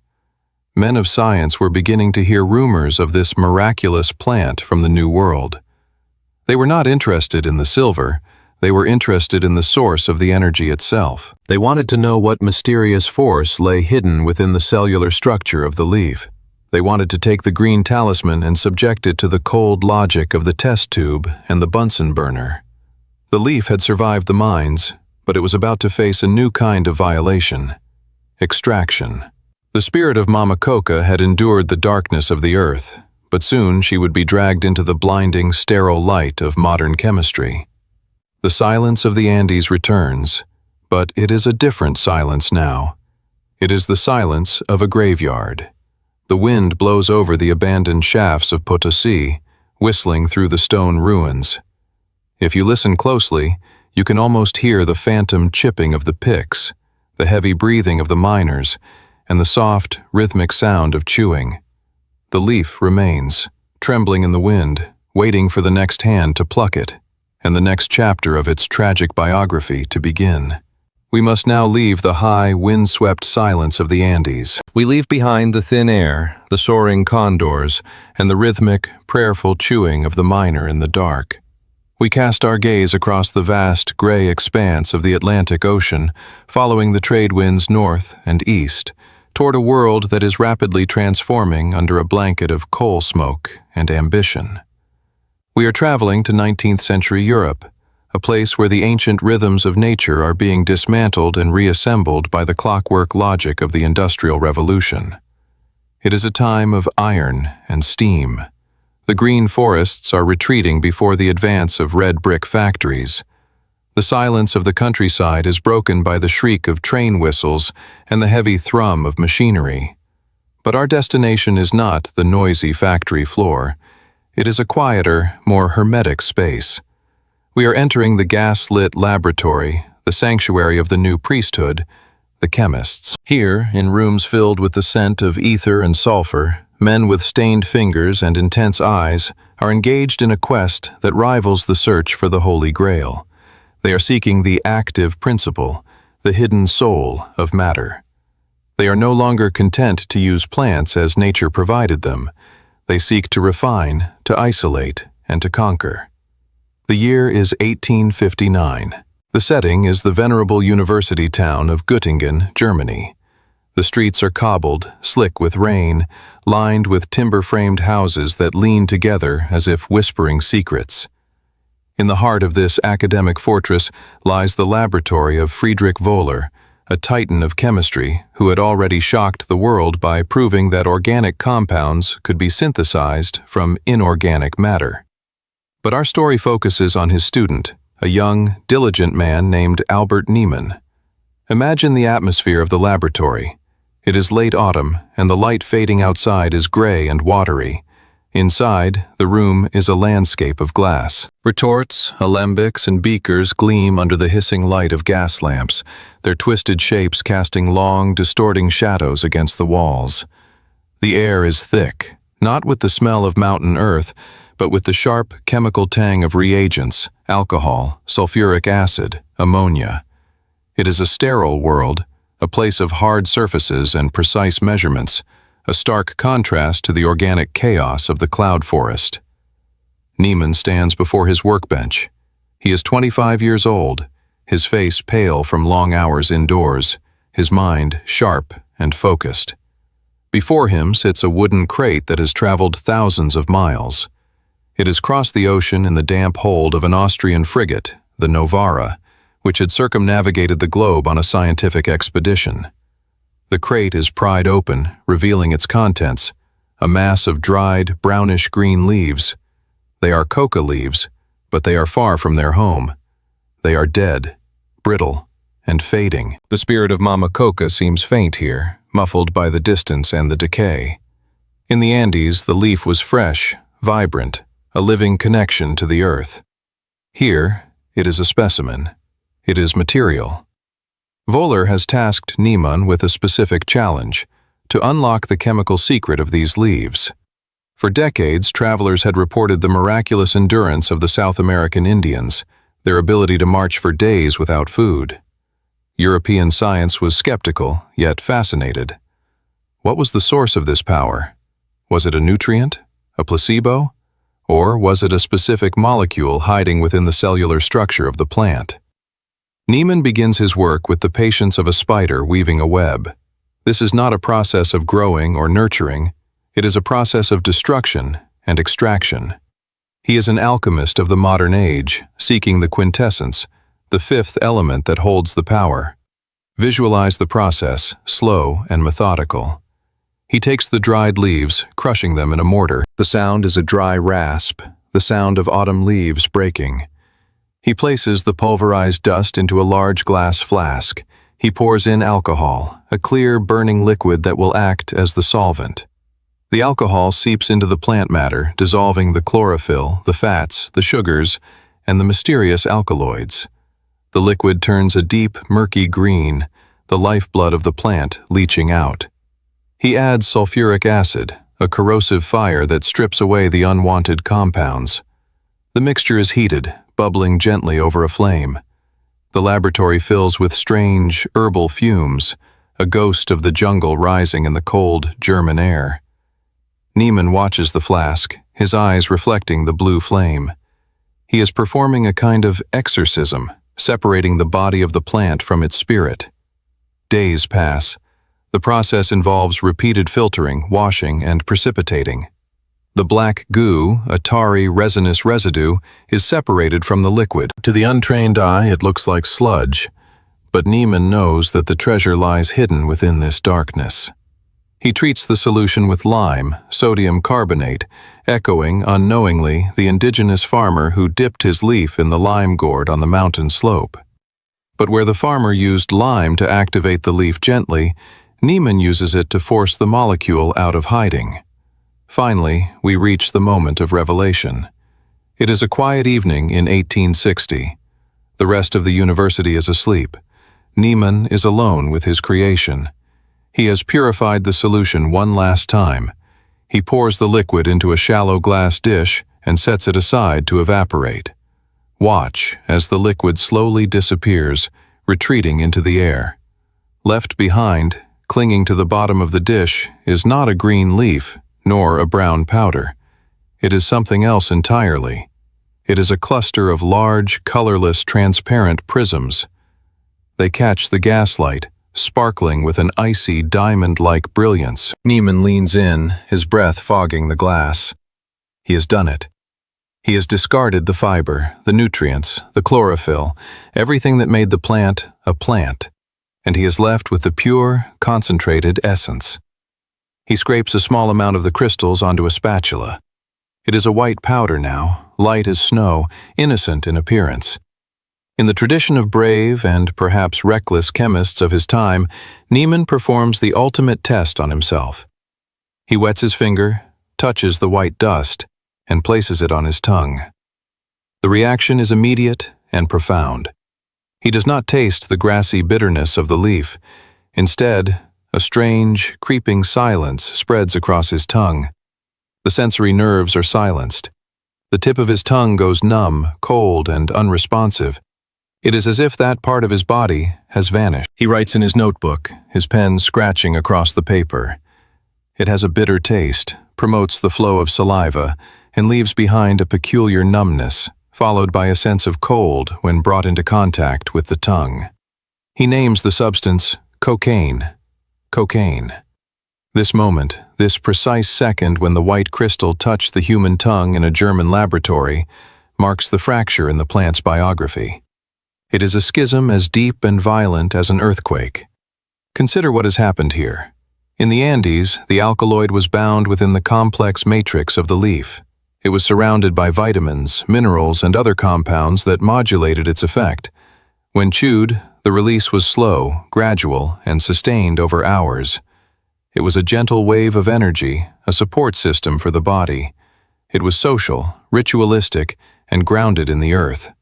Men of science were beginning to hear rumors of this miraculous plant from the New World. They were not interested in the silver. They were interested in the source of the energy itself. They wanted to know what mysterious force lay hidden within the cellular structure of the leaf. They wanted to take the green talisman and subject it to the cold logic of the test tube and the Bunsen burner. The leaf had survived the mines, but it was about to face a new kind of violation: extraction. The spirit of Mama Coca had endured the darkness of the earth, but soon she would be dragged into the blinding, sterile light of modern chemistry. The silence of the Andes returns, but it is a different silence now. It is the silence of a graveyard. The wind blows over the abandoned shafts of Potosí, whistling through the stone ruins. If you listen closely, you can almost hear the phantom chipping of the picks, the heavy breathing of the miners, and the soft, rhythmic sound of chewing. The leaf remains, trembling in the wind, waiting for the next hand to pluck it, and the next chapter of its tragic biography to begin. We must now leave the high, wind-swept silence of the Andes. We leave behind the thin air, the soaring condors, and the rhythmic, prayerful chewing of the miner in the dark. We cast our gaze across the vast, gray expanse of the Atlantic Ocean, following the trade winds north and east, toward a world that is rapidly transforming under a blanket of coal smoke and ambition. We are traveling to 19th century Europe, a place where the ancient rhythms of nature are being dismantled and reassembled by the clockwork logic of the Industrial Revolution. It is a time of iron and steam. The green forests are retreating before the advance of red brick factories. The silence of the countryside is broken by the shriek of train whistles and the heavy thrum of machinery. But our destination is not the noisy factory floor. It is a quieter, more hermetic space. We are entering the gas-lit laboratory, the sanctuary of the new priesthood, the chemists. Here, in rooms filled with the scent of ether and sulfur, men with stained fingers and intense eyes are engaged in a quest that rivals the search for the Holy Grail. They are seeking the active principle, the hidden soul of matter. They are no longer content to use plants as nature provided them. They seek to refine, to isolate, and to conquer. The year is 1859. The setting is the venerable university town of Göttingen, Germany. The streets are cobbled, slick with rain, lined with timber-framed houses that lean together as if whispering secrets. In the heart of this academic fortress lies the laboratory of Friedrich Wöhler, a titan of chemistry who had already shocked the world by proving that organic compounds could be synthesized from inorganic matter. But our story focuses on his student, a young, diligent man named Albert Niemann. Imagine the atmosphere of the laboratory. It is late autumn, and the light fading outside is gray and watery. Inside, the room is a landscape of glass. Retorts, alembics, and beakers gleam under the hissing light of gas lamps, their twisted shapes casting long, distorting shadows against the walls. The air is thick, not with the smell of mountain earth, but with the sharp chemical tang of reagents, alcohol, sulfuric acid, ammonia. It is a sterile world, a place of hard surfaces and precise measurements, a stark contrast to the organic chaos of the cloud forest. Niemann stands before his workbench. He is 25 years old, his face pale from long hours indoors, his mind sharp and focused. Before him sits a wooden crate that has traveled thousands of miles. It has crossed the ocean in the damp hold of an Austrian frigate, the Novara, which had circumnavigated the globe on a scientific expedition. The crate is pried open, revealing its contents, a mass of dried, brownish-green leaves. They are coca leaves, but they are far from their home. They are dead, brittle, and fading. The spirit of Mama Coca seems faint here, muffled by the distance and the decay. In the Andes, the leaf was fresh, vibrant, a living connection to the earth. Here, it is a specimen. It is material. Wöhler has tasked Niemann with a specific challenge, to unlock the chemical secret of these leaves. For decades, travelers had reported the miraculous endurance of the South American Indians, their ability to march for days without food. European science was skeptical, yet fascinated. What was the source of this power? Was it a nutrient? A placebo? Or was it a specific molecule hiding within the cellular structure of the plant? Niemann begins his work with the patience of a spider weaving a web. This is not a process of growing or nurturing. It is a process of destruction and extraction. He is an alchemist of the modern age, seeking the quintessence, the fifth element that holds the power. Visualize the process, slow and methodical. He takes the dried leaves, crushing them in a mortar. The sound is a dry rasp, the sound of autumn leaves breaking. He places the pulverized dust into a large glass flask. He pours in alcohol, a clear, burning liquid that will act as the solvent. The alcohol seeps into the plant matter, dissolving the chlorophyll, the fats, the sugars, and the mysterious alkaloids. The liquid turns a deep, murky green, the lifeblood of the plant leaching out. He adds sulfuric acid, a corrosive fire that strips away the unwanted compounds. The mixture is heated, bubbling gently over a flame. The laboratory fills with strange, herbal fumes, a ghost of the jungle rising in the cold German air. Niemann watches the flask, his eyes reflecting the blue flame. He is performing a kind of exorcism, separating the body of the plant from its spirit. Days pass. The process involves repeated filtering, washing, and precipitating. The black goo, a tarry, resinous residue, is separated from the liquid. To the untrained eye, it looks like sludge, but Niemann knows that the treasure lies hidden within this darkness. He treats the solution with lime, sodium carbonate, echoing, unknowingly, the indigenous farmer who dipped his leaf in the lime gourd on the mountain slope. But where the farmer used lime to activate the leaf gently, Niemann uses it to force the molecule out of hiding. Finally, we reach the moment of revelation. It is a quiet evening in 1860. The rest of the university is asleep. Niemann is alone with his creation. He has purified the solution one last time. He pours the liquid into a shallow glass dish and sets it aside to evaporate. Watch as the liquid slowly disappears, retreating into the air. Left behind, clinging to the bottom of the dish, is not a green leaf, nor a brown powder. It is something else entirely. It is a cluster of large, colorless, transparent prisms. They catch the gaslight, sparkling with an icy, diamond-like brilliance. Niemann leans in, his breath fogging the glass. He has done it. He has discarded the fiber, the nutrients, the chlorophyll, everything that made the plant a plant, and he is left with the pure, concentrated essence. He scrapes a small amount of the crystals onto a spatula. It is a white powder now, light as snow, innocent in appearance. In the tradition of brave and perhaps reckless chemists of his time, Niemann performs the ultimate test on himself. He wets his finger, touches the white dust, and places it on his tongue. The reaction is immediate and profound. He does not taste the grassy bitterness of the leaf. Instead, a strange, creeping silence spreads across his tongue. The sensory nerves are silenced. The tip of his tongue goes numb, cold, and unresponsive. It is as if that part of his body has vanished. He writes in his notebook, his pen scratching across the paper. It has a bitter taste, promotes the flow of saliva, and leaves behind a peculiar numbness, followed by a sense of cold when brought into contact with the tongue. He names the substance cocaine. Cocaine. This moment, this precise second when the white crystal touched the human tongue in a German laboratory, marks the fracture in the plant's biography. It is a schism as deep and violent as an earthquake. Consider what has happened here. In the Andes, the alkaloid was bound within the complex matrix of the leaf. It was surrounded by vitamins, minerals, and other compounds that modulated its effect. When chewed, the release was slow, gradual, and sustained over hours. It was a gentle wave of energy, a support system for the body. It was social, ritualistic, and grounded in the earth.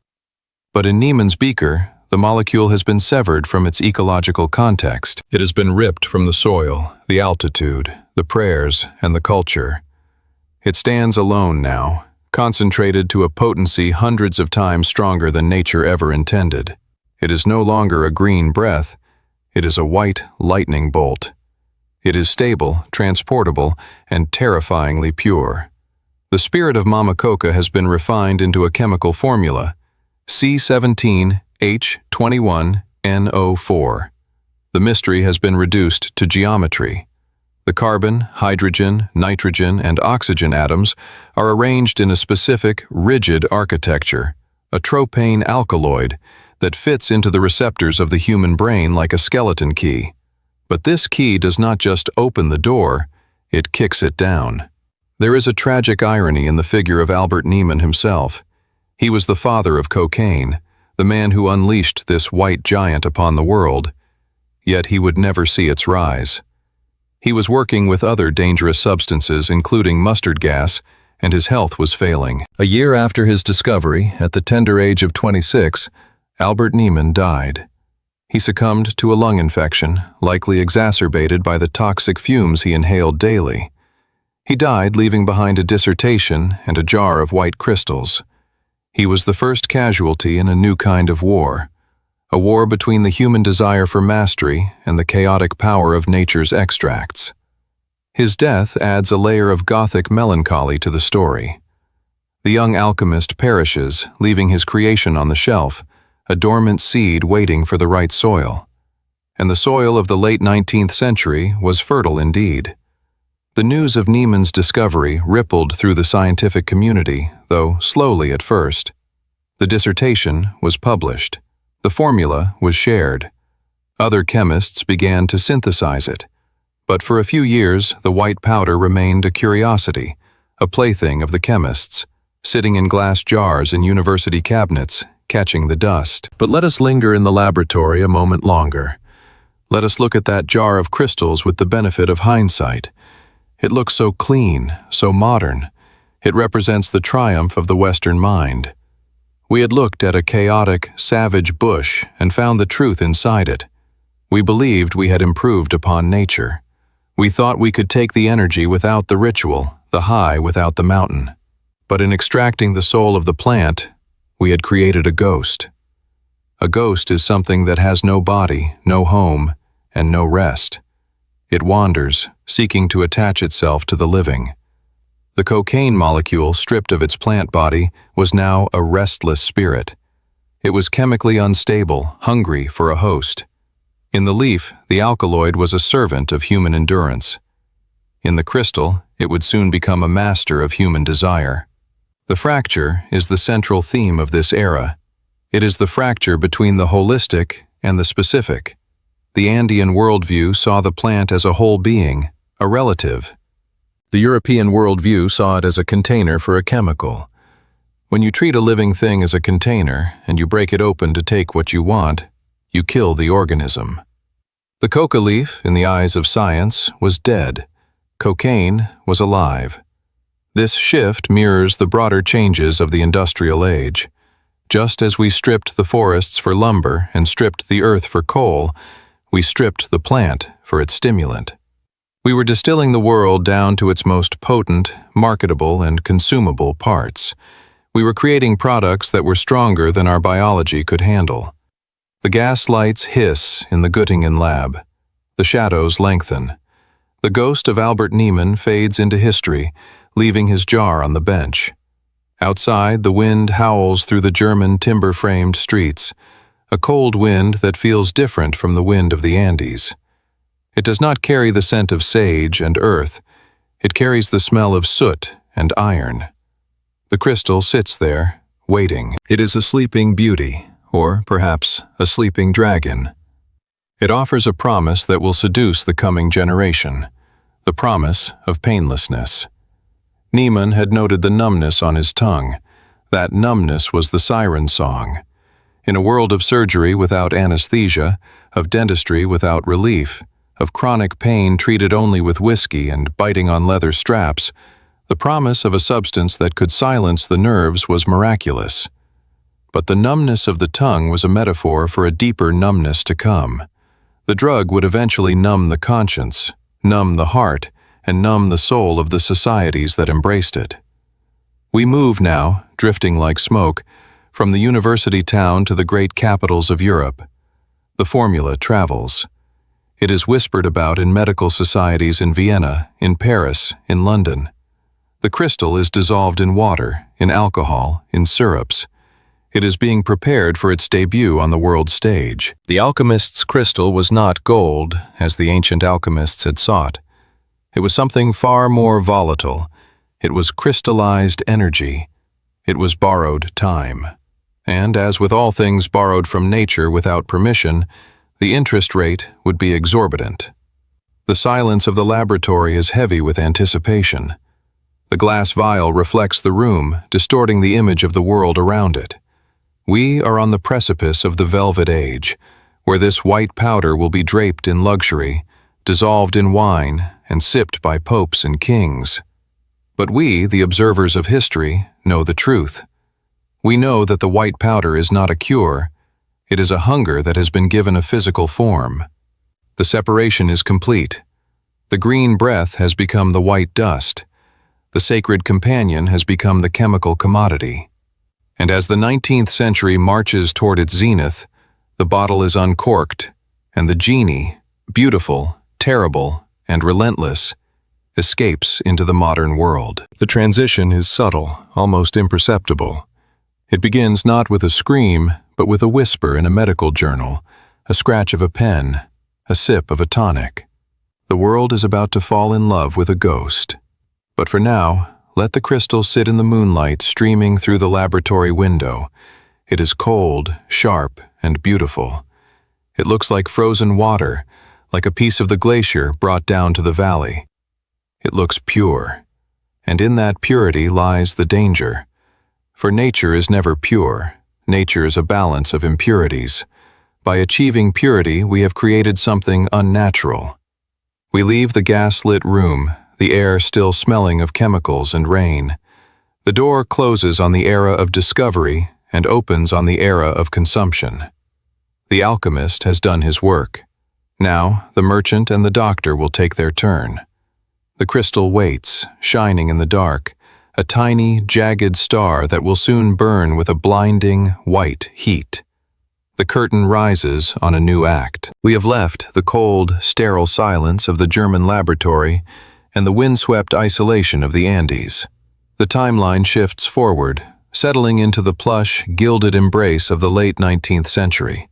But in Niemann's beaker, the molecule has been severed from its ecological context. It has been ripped from the soil, the altitude, the prayers, and the culture. It stands alone now, concentrated to a potency hundreds of times stronger than nature ever intended. It is no longer a green breath. It is a white lightning bolt. It is stable, transportable, and terrifyingly pure. The spirit of Mama Coca has been refined into a chemical formula, C17H21NO4. The mystery has been reduced to geometry. The carbon, hydrogen, nitrogen, and oxygen atoms are arranged in a specific, rigid architecture, a tropane alkaloid that fits into the receptors of the human brain like a skeleton key. But this key does not just open the door, it kicks it down. There is a tragic irony in the figure of Albert Niemann himself. He was the father of cocaine, the man who unleashed this white giant upon the world, yet he would never see its rise. He was working with other dangerous substances, including mustard gas, and his health was failing. A year after his discovery, at the tender age of 26, Albert Niemann died. He succumbed to a lung infection, likely exacerbated by the toxic fumes he inhaled daily. He died leaving behind a dissertation and a jar of white crystals. He was the first casualty in a new kind of war, a war between the human desire for mastery and the chaotic power of nature's extracts. His death adds a layer of gothic melancholy to the story. The young alchemist perishes, leaving his creation on the shelf, a dormant seed waiting for the right soil. And the soil of the late 19th century was fertile indeed. The news of Niemann's discovery rippled through the scientific community, though slowly at first. The dissertation was published. The formula was shared. Other chemists began to synthesize it. But for a few years, the white powder remained a curiosity, a plaything of the chemists, sitting in glass jars in university cabinets, catching the dust. But let us linger in the laboratory a moment longer. Let us look at that jar of crystals with the benefit of hindsight. It looks so clean, so modern. It represents the triumph of the Western mind. We had looked at a chaotic, savage bush and found the truth inside it. We believed we had improved upon nature. We thought we could take the energy without the ritual, the high without the mountain. But in extracting the soul of the plant, we had created a ghost. A ghost is something that has no body, no home, and no rest. It wanders, seeking to attach itself to the living. The cocaine molecule, stripped of its plant body, was now a restless spirit. It was chemically unstable, hungry for a host. In the leaf, the alkaloid was a servant of human endurance. In the crystal, it would soon become a master of human desire. The fracture is the central theme of this era. It is the fracture between the holistic and the specific. The Andean worldview saw the plant as a whole being, a relative. The European worldview saw it as a container for a chemical. When you treat a living thing as a container and you break it open to take what you want, you kill the organism. The coca leaf, in the eyes of science, was dead. Cocaine was alive. This shift mirrors the broader changes of the industrial age. Just as we stripped the forests for lumber and stripped the earth for coal, we stripped the plant for its stimulant. We were distilling the world down to its most potent, marketable, and consumable parts. We were creating products that were stronger than our biology could handle. The gas lights hiss in the Göttingen lab. The shadows lengthen. The ghost of Albert Niemann fades into history, leaving his jar on the bench. Outside, the wind howls through the German timber-framed streets, a cold wind that feels different from the wind of the Andes. It does not carry the scent of sage and earth. It carries the smell of soot and iron. The crystal sits there, waiting. It is a sleeping beauty, or perhaps a sleeping dragon. It offers a promise that will seduce the coming generation, the promise of painlessness. Niemann had noted the numbness on his tongue. That numbness was the siren song. In a world of surgery without anesthesia, of dentistry without relief, of chronic pain treated only with whiskey and biting on leather straps, the promise of a substance that could silence the nerves was miraculous. But the numbness of the tongue was a metaphor for a deeper numbness to come. The drug would eventually numb the conscience, numb the heart, and numb the soul of the societies that embraced it. We move now, drifting like smoke, from the university town to the great capitals of Europe. The formula travels. It is whispered about in medical societies in Vienna, in Paris, in London. The crystal is dissolved in water, in alcohol, in syrups. It is being prepared for its debut on the world stage. The alchemist's crystal was not gold, as the ancient alchemists had sought. It was something far more volatile. It was crystallized energy. It was borrowed time. And as with all things borrowed from nature without permission, the interest rate would be exorbitant. The silence of the laboratory is heavy with anticipation. The glass vial reflects the room, distorting the image of the world around it. We are on the precipice of the Velvet Age, where this white powder will be draped in luxury, dissolved in wine, and sipped by popes and kings. But we, the observers of history, know the truth. We know that the white powder is not a cure. It is a hunger that has been given a physical form. The separation is complete. The green breath has become the white dust. The sacred companion has become the chemical commodity. And as the 19th century marches toward its zenith, the bottle is uncorked, and the genie, beautiful, terrible, and relentless, escapes into the modern world. The transition is subtle, almost imperceptible. It begins not with a scream, but with a whisper in a medical journal, a scratch of a pen, a sip of a tonic. The world is about to fall in love with a ghost. But for now, let the crystal sit in the moonlight streaming through the laboratory window. It is cold, sharp, and beautiful. It looks like frozen water, like a piece of the glacier brought down to the valley. It looks pure, and in that purity lies the danger. For nature is never pure. Nature is a balance of impurities. By achieving purity, we have created something unnatural. We leave the gas-lit room, the air still smelling of chemicals and rain. The door closes on the era of discovery and opens on the era of consumption. The alchemist has done his work. Now, the merchant and the doctor will take their turn. The crystal waits, shining in the dark, a tiny, jagged star that will soon burn with a blinding, white heat. The curtain rises on a new act. We have left the cold, sterile silence of the German laboratory and the windswept isolation of the Andes. The timeline shifts forward, settling into the plush, gilded embrace of the late 19th century.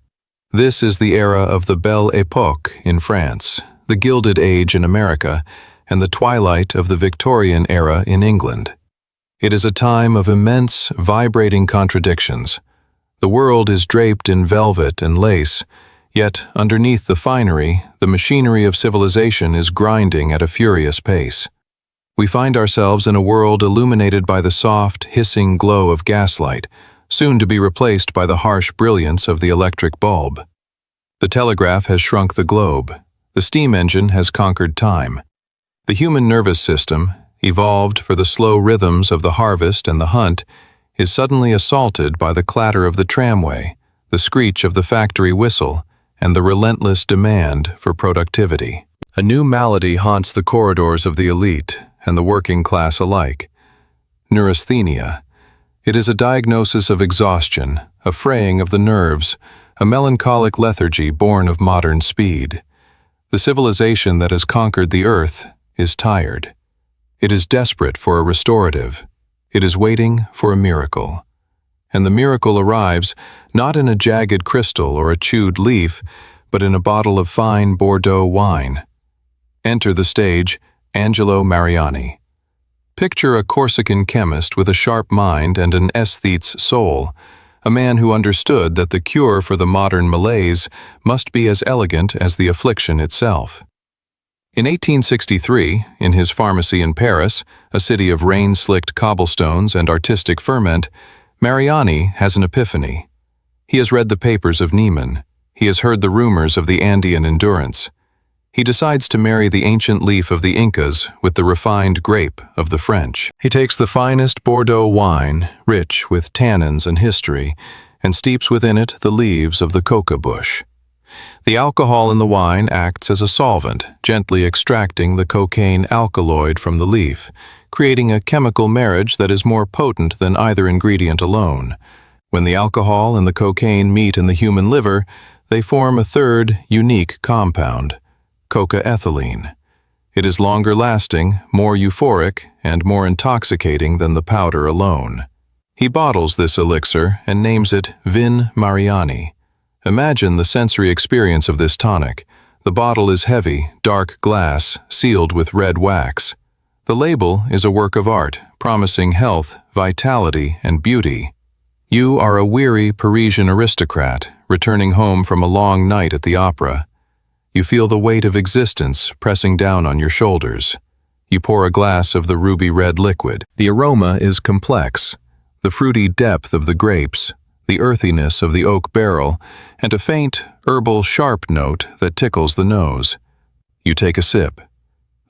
This is the era of the Belle Époque in France, the Gilded Age in America, and the twilight of the Victorian era in England. It is a time of immense, vibrating contradictions. The world is draped in velvet and lace, yet underneath the finery, the machinery of civilization is grinding at a furious pace. We find ourselves in a world illuminated by the soft, hissing glow of gaslight, soon to be replaced by the harsh brilliance of the electric bulb. The telegraph has shrunk the globe. The steam engine has conquered time. The human nervous system, evolved for the slow rhythms of the harvest and the hunt, is suddenly assaulted by the clatter of the tramway, the screech of the factory whistle, and the relentless demand for productivity. A new malady haunts the corridors of the elite and the working class alike. Neurasthenia. It is a diagnosis of exhaustion, a fraying of the nerves, a melancholic lethargy born of modern speed. The civilization that has conquered the earth is tired. It is desperate for a restorative. It is waiting for a miracle. And the miracle arrives not in a jagged crystal or a chewed leaf, but in a bottle of fine Bordeaux wine. Enter the stage, Angelo Mariani. Picture a Corsican chemist with a sharp mind and an aesthete's soul, a man who understood that the cure for the modern malaise must be as elegant as the affliction itself. In 1863, in his pharmacy in Paris, a city of rain-slicked cobblestones and artistic ferment, Mariani has an epiphany. He has read the papers of Neiman. He has heard the rumors of the Andean endurance. He decides to marry the ancient leaf of the Incas with the refined grape of the French. He takes the finest Bordeaux wine, rich with tannins and history, and steeps within it the leaves of the Coca bush. The alcohol in the wine acts as a solvent, gently extracting the cocaine alkaloid from the leaf, creating a chemical marriage that is more potent than either ingredient alone. When the alcohol and the cocaine meet in the human liver, they form a third, unique compound, coca-ethylene. It is longer lasting, more euphoric, and more intoxicating than the powder alone. He bottles this elixir and names it Vin Mariani. Imagine the sensory experience of this tonic. The bottle is heavy, dark glass, sealed with red wax. The label is a work of art, promising health, vitality, and beauty. You are a weary Parisian aristocrat, returning home from a long night at the opera. You feel the weight of existence pressing down on your shoulders. You pour a glass of the ruby-red liquid. The aroma is complex. The fruity depth of the grapes, the earthiness of the oak barrel, and a faint, herbal sharp note that tickles the nose. You take a sip.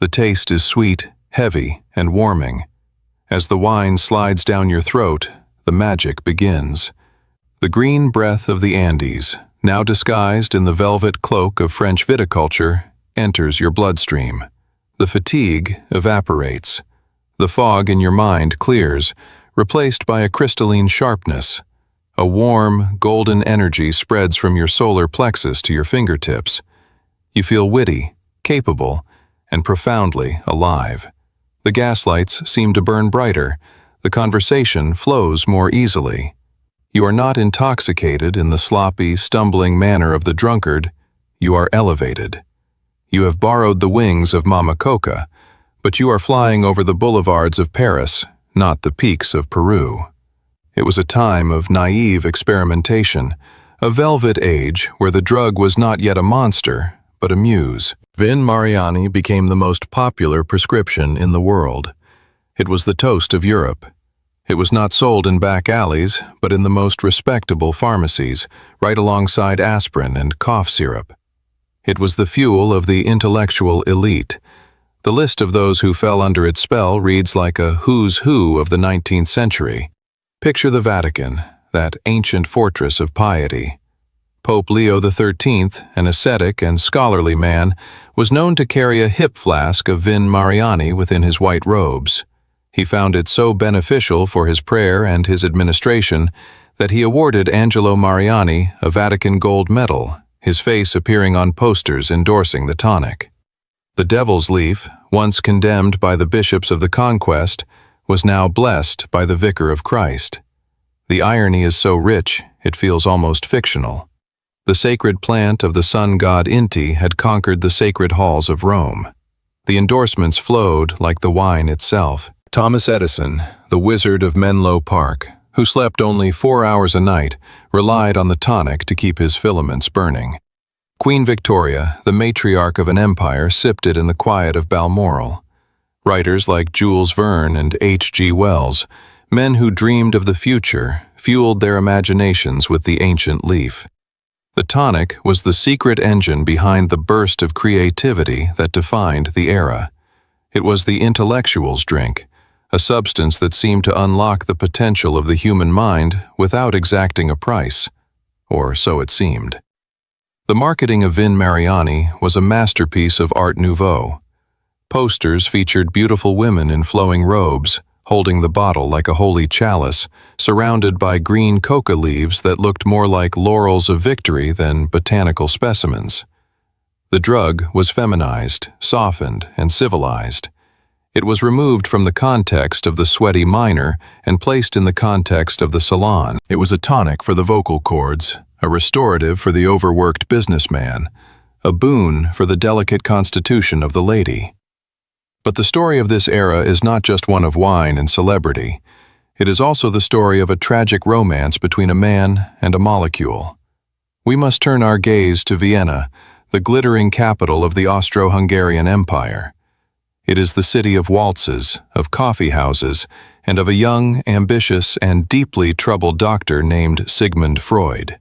The taste is sweet, heavy, and warming. As the wine slides down your throat, the magic begins. The green breath of the Andes, now disguised in the velvet cloak of French viticulture, enters your bloodstream. The fatigue evaporates. The fog in your mind clears, replaced by a crystalline sharpness. A warm, golden energy spreads from your solar plexus to your fingertips. You feel witty, capable, and profoundly alive. The gaslights seem to burn brighter. The conversation flows more easily. You are not intoxicated in the sloppy, stumbling manner of the drunkard. You are elevated. You have borrowed the wings of Mama Coca, but you are flying over the boulevards of Paris, not the peaks of Peru. It was a time of naive experimentation, a velvet age where the drug was not yet a monster, but a muse. Vin Mariani became the most popular prescription in the world. It was the toast of Europe. It was not sold in back alleys, but in the most respectable pharmacies, right alongside aspirin and cough syrup. It was the fuel of the intellectual elite. The list of those who fell under its spell reads like a who's who of the 19th century. Picture the Vatican, that ancient fortress of piety. Pope Leo XIII, an ascetic and scholarly man, was known to carry a hip flask of Vin Mariani within his white robes. He found it so beneficial for his prayer and his administration that he awarded Angelo Mariani a Vatican gold medal, his face appearing on posters endorsing the tonic. The devil's leaf, once condemned by the bishops of the Conquest, was now blessed by the Vicar of Christ. The irony is so rich, it feels almost fictional. The sacred plant of the sun god Inti had conquered the sacred halls of Rome. The endorsements flowed like the wine itself. Thomas Edison, the wizard of Menlo Park, who slept only 4 hours a night, relied on the tonic to keep his filaments burning. Queen Victoria, the matriarch of an empire, sipped it in the quiet of Balmoral. Writers like Jules Verne and H.G. Wells, men who dreamed of the future, fueled their imaginations with the ancient leaf. The tonic was the secret engine behind the burst of creativity that defined the era. It was the intellectual's drink, a substance that seemed to unlock the potential of the human mind without exacting a price, or so it seemed. The marketing of Vin Mariani was a masterpiece of Art Nouveau. Posters featured beautiful women in flowing robes, holding the bottle like a holy chalice, surrounded by green coca leaves that looked more like laurels of victory than botanical specimens. The drug was feminized, softened, and civilized. It was removed from the context of the sweaty miner and placed in the context of the salon. It was a tonic for the vocal cords, a restorative for the overworked businessman, a boon for the delicate constitution of the lady. But the story of this era is not just one of wine and celebrity. It is also the story of a tragic romance between a man and a molecule. We must turn our gaze to Vienna, the glittering capital of the Austro-Hungarian Empire. It is the city of waltzes, of coffee houses, and of a young, ambitious, and deeply troubled doctor named Sigmund Freud.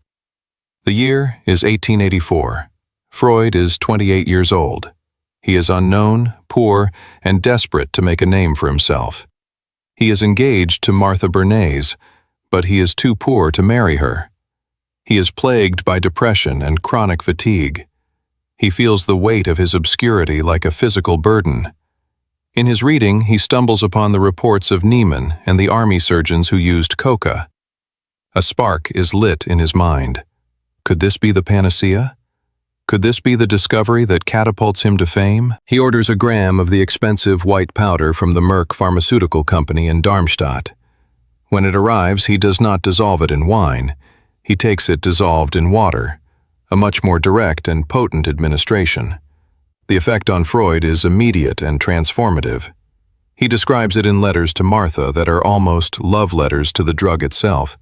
The year is 1884. Freud is 28 years old. He is unknown, poor, and desperate to make a name for himself. He is engaged to Martha Bernays, but he is too poor to marry her. He is plagued by depression and chronic fatigue. He feels the weight of his obscurity like a physical burden. In his reading, he stumbles upon the reports of Niemann and the army surgeons who used Coca. A spark is lit in his mind. Could this be the panacea? Could this be the discovery that catapults him to fame? He orders a gram of the expensive white powder from the Merck Pharmaceutical Company in Darmstadt. When it arrives, he does not dissolve it in wine. He takes it dissolved in water, a much more direct and potent administration. The effect on Freud is immediate and transformative. He describes it in letters to Martha that are almost love letters to the drug itself.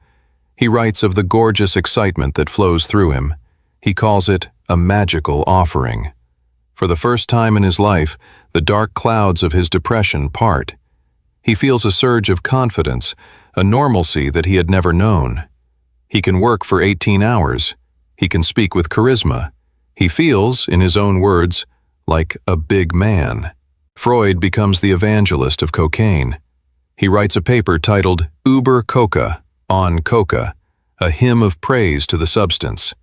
He writes of the gorgeous excitement that flows through him. He calls it a magical offering. For the first time in his life, the dark clouds of his depression part. He feels a surge of confidence, a normalcy that he had never known. He can work for 18 hours. He can speak with charisma. He feels, in his own words, like a big man. Freud becomes the evangelist of cocaine. He writes a paper titled Über Coca, on Coca, a hymn of praise to the substance.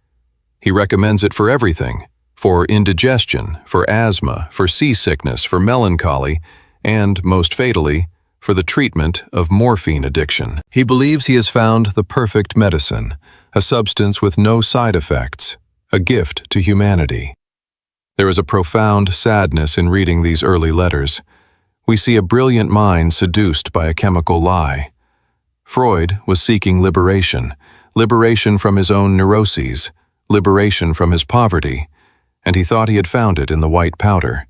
He recommends it for everything, for indigestion, for asthma, for seasickness, for melancholy, and, most fatally, for the treatment of morphine addiction. He believes he has found the perfect medicine, a substance with no side effects, a gift to humanity. There is a profound sadness in reading these early letters. We see a brilliant mind seduced by a chemical lie. Freud was seeking liberation, liberation from his own neuroses, liberation from his poverty, and he thought he had found it in the white powder.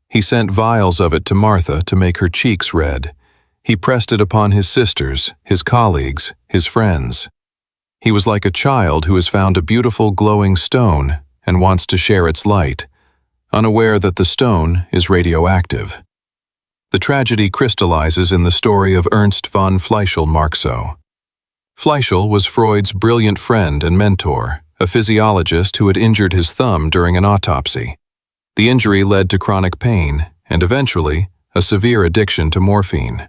He sent vials of it to Martha to make her cheeks red. He pressed it upon his sisters, his colleagues, his friends. He was like a child who has found a beautiful glowing stone and wants to share its light, unaware that the stone is radioactive. The tragedy crystallizes in the story of Ernst von Fleischl-Marxow. Fleischl was Freud's brilliant friend and mentor, a physiologist who had injured his thumb during an autopsy. The injury led to chronic pain and eventually a severe addiction to morphine.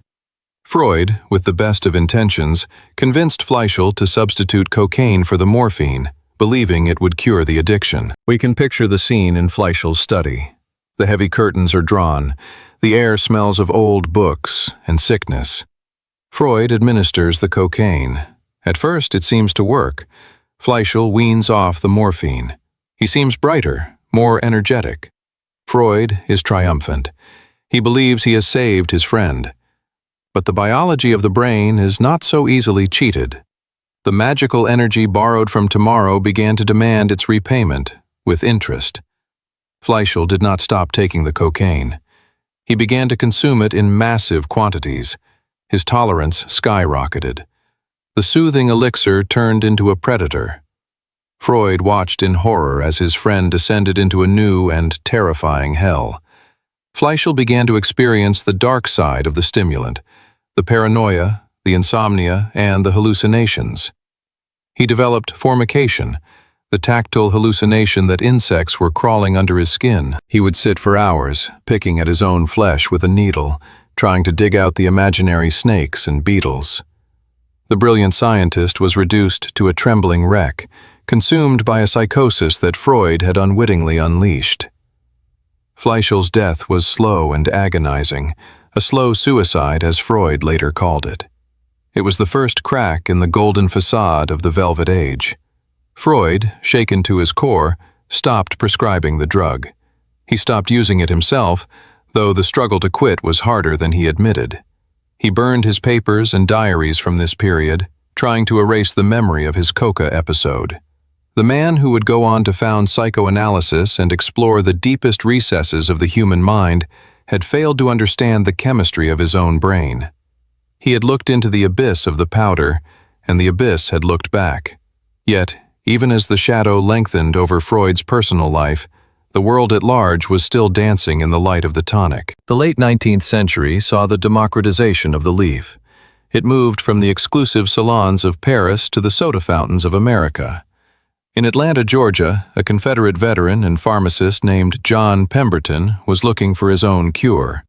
Freud, with the best of intentions, convinced Fleischl to substitute cocaine for the morphine, believing it would cure the addiction. We can picture the scene in Fleischl's study. The heavy curtains are drawn. The air smells of old books and sickness. Freud administers the cocaine. At first, it seems to work. Fleischl weans off the morphine. He seems brighter, more energetic. Freud is triumphant. He believes he has saved his friend. But the biology of the brain is not so easily cheated. The magical energy borrowed from tomorrow began to demand its repayment, with interest. Fleischl did not stop taking the cocaine. He began to consume it in massive quantities. His tolerance skyrocketed. The soothing elixir turned into a predator. Freud watched in horror as his friend descended into a new and terrifying hell. Fleischl began to experience the dark side of the stimulant, the paranoia, the insomnia, and the hallucinations. He developed formication, the tactile hallucination that insects were crawling under his skin. He would sit for hours, picking at his own flesh with a needle, trying to dig out the imaginary snakes and beetles. The brilliant scientist was reduced to a trembling wreck, consumed by a psychosis that Freud had unwittingly unleashed. Fleischl's death was slow and agonizing, a slow suicide as Freud later called it. It was the first crack in the golden facade of the Velvet Age. Freud, shaken to his core, stopped prescribing the drug. He stopped using it himself, though the struggle to quit was harder than he admitted. He burned his papers and diaries from this period, trying to erase the memory of his Coca episode. The man who would go on to found psychoanalysis and explore the deepest recesses of the human mind had failed to understand the chemistry of his own brain. He had looked into the abyss of the powder, and the abyss had looked back. Yet, even as the shadow lengthened over Freud's personal life, the world at large was still dancing in the light of the tonic. The late 19th century saw the democratization of the leaf. It moved from the exclusive salons of Paris to the soda fountains of America. In Atlanta, Georgia, a Confederate veteran and pharmacist named John Pemberton was looking for his own cure.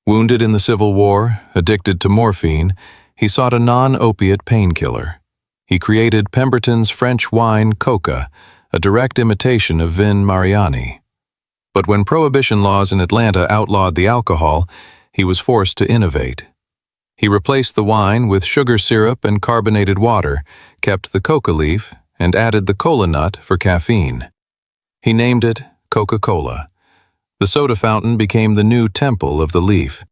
Wounded in the Civil War, addicted to morphine, he sought a non-opiate painkiller. He created Pemberton's French wine Coca, a direct imitation of Vin Mariani. But when prohibition laws in Atlanta outlawed the alcohol, he was forced to innovate. He replaced the wine with sugar syrup and carbonated water, kept the coca leaf, and added the cola nut for caffeine. He named it Coca-Cola. The soda fountain became the new temple of the leaf.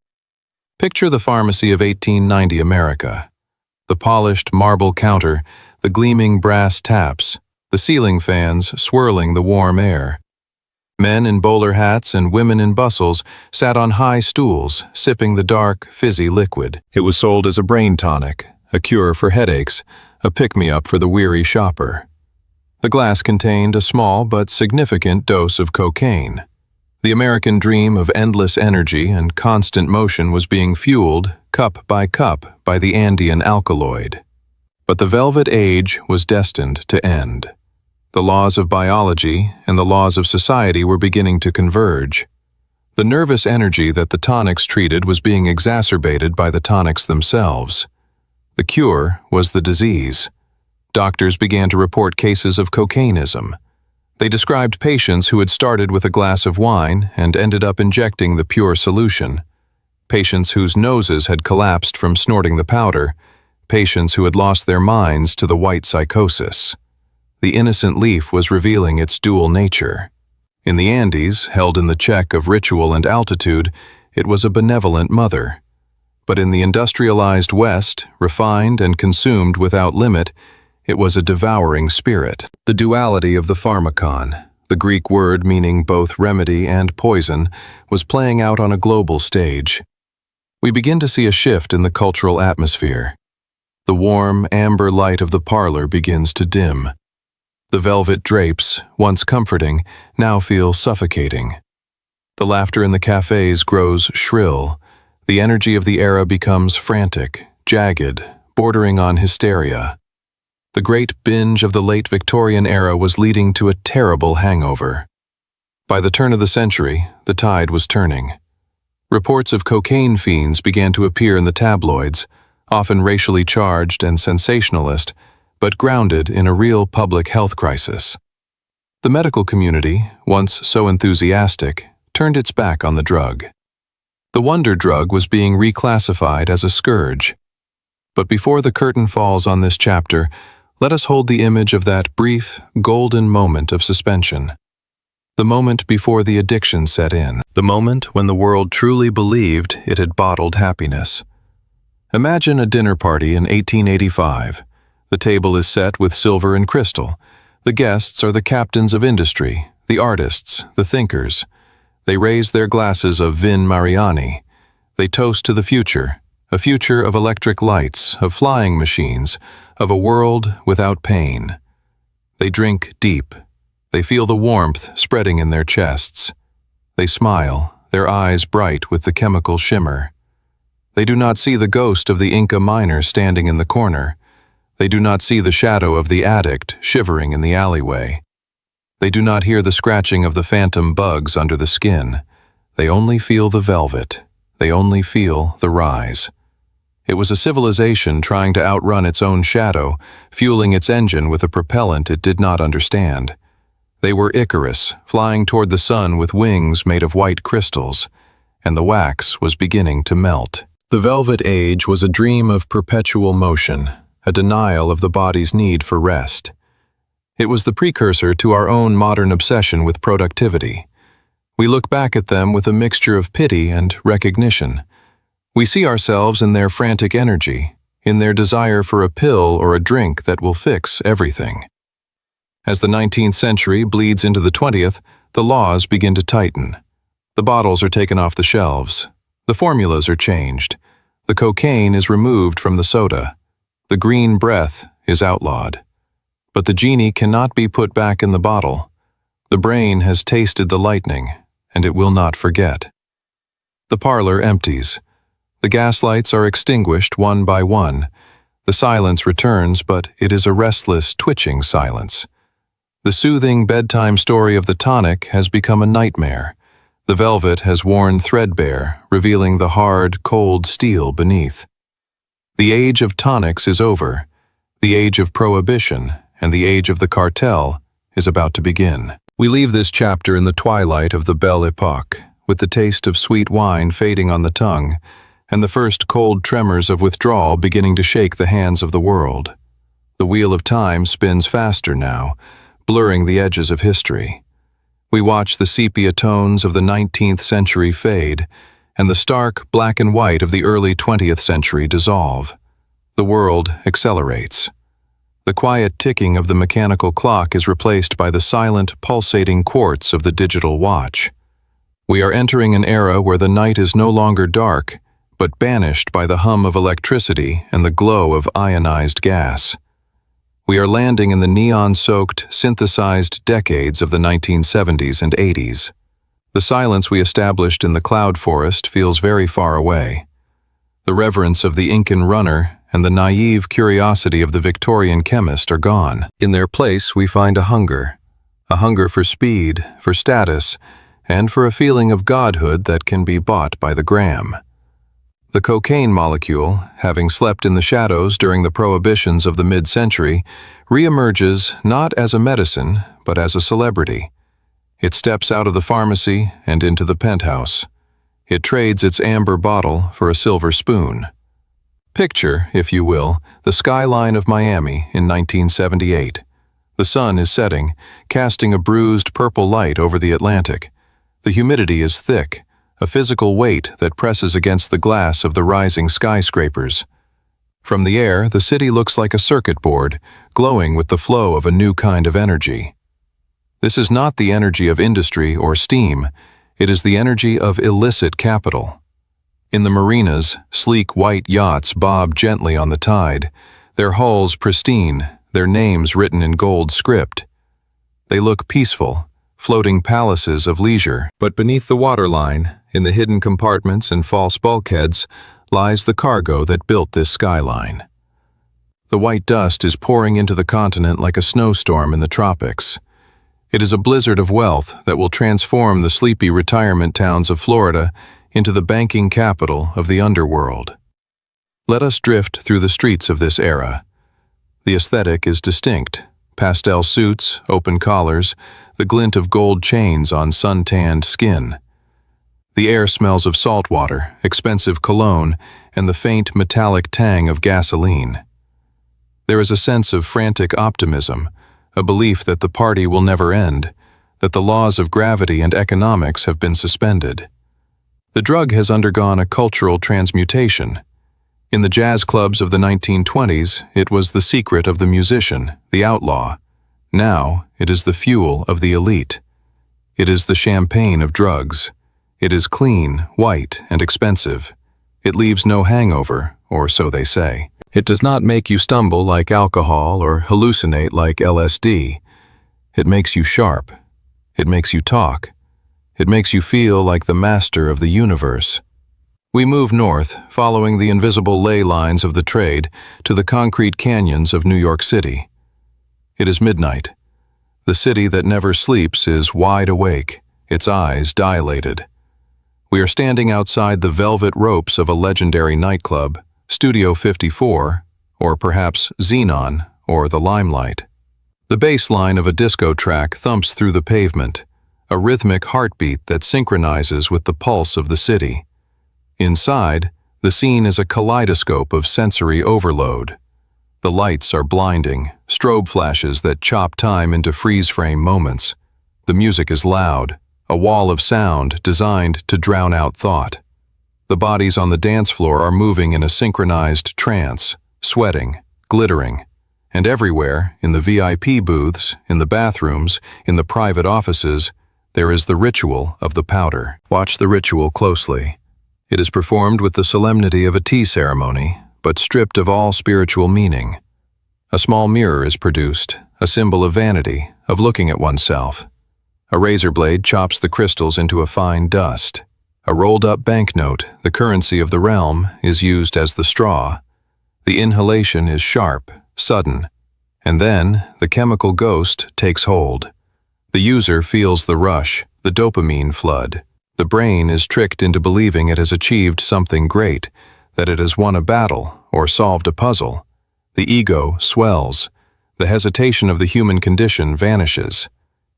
Picture the pharmacy of 1890 America. The polished marble counter, the gleaming brass taps, the ceiling fans swirling the warm air. Men in bowler hats and women in bustles sat on high stools, sipping the dark, fizzy liquid. It was sold as a brain tonic, a cure for headaches, a pick-me-up for the weary shopper. The glass contained a small but significant dose of cocaine. The American dream of endless energy and constant motion was being fueled, cup, by the Andean alkaloid. But the Velvet Age was destined to end. The laws of biology and the laws of society were beginning to converge. The nervous energy that the tonics treated was being exacerbated by the tonics themselves. The cure was the disease. Doctors began to report cases of cocainism. They described patients who had started with a glass of wine and ended up injecting the pure solution. Patients whose noses had collapsed from snorting the powder. Patients who had lost their minds to the white psychosis. The innocent leaf was revealing its dual nature. In the Andes, held in the check of ritual and altitude, it was a benevolent mother. But in the industrialized West, refined and consumed without limit, it was a devouring spirit. The duality of the pharmakon, the Greek word meaning both remedy and poison, was playing out on a global stage. We begin to see a shift in the cultural atmosphere. The warm, amber light of the parlor begins to dim. The velvet drapes, once comforting, now feel suffocating. The laughter in the cafes grows shrill. The energy of the era becomes frantic, jagged, bordering on hysteria. The great binge of the late Victorian era was leading to a terrible hangover. By the turn of the century, the tide was turning. Reports of cocaine fiends began to appear in the tabloids, often racially charged and sensationalist, but grounded in a real public health crisis. The medical community, once so enthusiastic, turned its back on the drug. The wonder drug was being reclassified as a scourge. But before the curtain falls on this chapter, let us hold the image of that brief, golden moment of suspension. The moment before the addiction set in. The moment when the world truly believed it had bottled happiness. Imagine a dinner party in 1885. The table is set with silver and crystal. The guests are the captains of industry, the artists, the thinkers. They raise their glasses of Vin Mariani. They toast to the future, a future of electric lights, of flying machines, of a world without pain. They drink deep. They feel the warmth spreading in their chests. They smile, their eyes bright with the chemical shimmer. They do not see the ghost of the Inca miner standing in the corner. They do not see the shadow of the addict shivering in the alleyway. They do not hear the scratching of the phantom bugs under the skin. They only feel the velvet. They only feel the rise. It was a civilization trying to outrun its own shadow, fueling its engine with a propellant it did not understand. They were Icarus, flying toward the sun with wings made of white crystals, and the wax was beginning to melt. The Velvet Age was a dream of perpetual motion, a denial of the body's need for rest. It was the precursor to our own modern obsession with productivity. We look back at them with a mixture of pity and recognition. We see ourselves in their frantic energy, in their desire for a pill or a drink that will fix everything. As the 19th century bleeds into the 20th, the laws begin to tighten. The bottles are taken off the shelves. The formulas are changed. The cocaine is removed from the soda. The green breath is outlawed. But the genie cannot be put back in the bottle. The brain has tasted the lightning, and it will not forget. The parlor empties. The gaslights are extinguished one by one. The silence returns, but it is a restless, twitching silence. The soothing bedtime story of the tonic has become a nightmare. The velvet has worn threadbare, revealing the hard, cold steel beneath. The age of tonics is over. The age of prohibition and the age of the cartel is about to begin. We leave this chapter in the twilight of the Belle Epoque, with the taste of sweet wine fading on the tongue, and the first cold tremors of withdrawal beginning to shake the hands of the world. The wheel of time spins faster now, blurring the edges of history. We watch the sepia tones of the 19th century fade, and the stark black and white of the early 20th century dissolve. The world accelerates. The quiet ticking of the mechanical clock is replaced by the silent, pulsating quartz of the digital watch. We are entering an era where the night is no longer dark, but banished by the hum of electricity and the glow of ionized gas. We are landing in the neon-soaked, synthesized decades of the 1970s and 80s. The silence we established in the cloud forest feels very far away. The reverence of the Incan runner and the naive curiosity of the Victorian chemist are gone. In their place, we find a hunger for speed, for status, and for a feeling of godhood that can be bought by the gram. The cocaine molecule, having slept in the shadows during the prohibitions of the mid-century, reemerges not as a medicine, but as a celebrity. It steps out of the pharmacy and into the penthouse. It trades its amber bottle for a silver spoon. Picture, if you will, the skyline of Miami in 1978. The sun is setting, casting a bruised purple light over the Atlantic. The humidity is thick, a physical weight that presses against the glass of the rising skyscrapers. From the air, the city looks like a circuit board, glowing with the flow of a new kind of energy. This is not the energy of industry or steam, it is the energy of illicit capital. In the marinas, sleek white yachts bob gently on the tide, their hulls pristine, their names written in gold script. They look peaceful, floating palaces of leisure, but beneath the waterline, in the hidden compartments and false bulkheads, lies the cargo that built this skyline. The white dust is pouring into the continent like a snowstorm in the tropics. It is a blizzard of wealth that will transform the sleepy retirement towns of Florida into the banking capital of the underworld. Let us drift through the streets of this era. The aesthetic is distinct: pastel suits, open collars, the glint of gold chains on sun-tanned skin. The air smells of salt water, expensive cologne, and the faint metallic tang of gasoline. There is a sense of frantic optimism, a belief that the party will never end, that the laws of gravity and economics have been suspended. The drug has undergone a cultural transmutation. In the jazz clubs of the 1920s, it was the secret of the musician, the outlaw. Now, it is the fuel of the elite. It is the champagne of drugs. It is clean, white, and expensive. It leaves no hangover, or so they say. It does not make you stumble like alcohol or hallucinate like LSD. It makes you sharp. It makes you talk. It makes you feel like the master of the universe. We move north, following the invisible ley lines of the trade to the concrete canyons of New York City. It is midnight. The city that never sleeps is wide awake, its eyes dilated. We are standing outside the velvet ropes of a legendary nightclub, Studio 54, or perhaps Xenon, or the Limelight. The bass line of a disco track thumps through the pavement, a rhythmic heartbeat that synchronizes with the pulse of the city. Inside, the scene is a kaleidoscope of sensory overload. The lights are blinding, strobe flashes that chop time into freeze-frame moments. The music is loud, a wall of sound designed to drown out thought. The bodies on the dance floor are moving in a synchronized trance, sweating, glittering, and everywhere, in the VIP booths, in the bathrooms, in the private offices, there is the ritual of the powder. Watch the ritual closely. It is performed with the solemnity of a tea ceremony, but stripped of all spiritual meaning. A small mirror is produced, a symbol of vanity, of looking at oneself. A razor blade chops the crystals into a fine dust. A rolled-up banknote, the currency of the realm, is used as the straw. The inhalation is sharp, sudden, and then the chemical ghost takes hold. The user feels the rush, the dopamine flood. The brain is tricked into believing it has achieved something great, that it has won a battle or solved a puzzle. The ego swells. The hesitation of the human condition vanishes.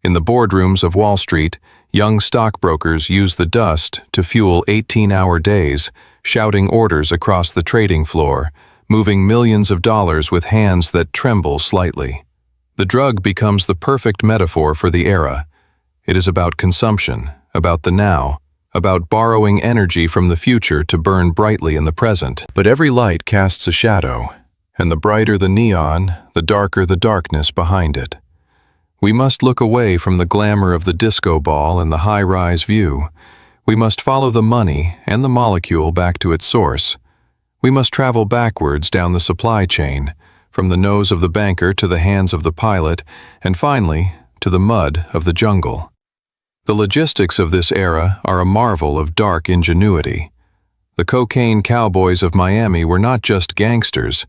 In the boardrooms of Wall Street, young stockbrokers use the dust to fuel 18-hour days, shouting orders across the trading floor, moving millions of dollars with hands that tremble slightly. The drug becomes the perfect metaphor for the era. It is about consumption, about the now, about borrowing energy from the future to burn brightly in the present. But every light casts a shadow, and the brighter the neon, the darker the darkness behind it. We must look away from the glamour of the disco ball and the high-rise view. We must follow the money and the molecule back to its source. We must travel backwards down the supply chain, from the nose of the banker to the hands of the pilot, and finally, to the mud of the jungle. The logistics of this era are a marvel of dark ingenuity. The cocaine cowboys of Miami were not just gangsters,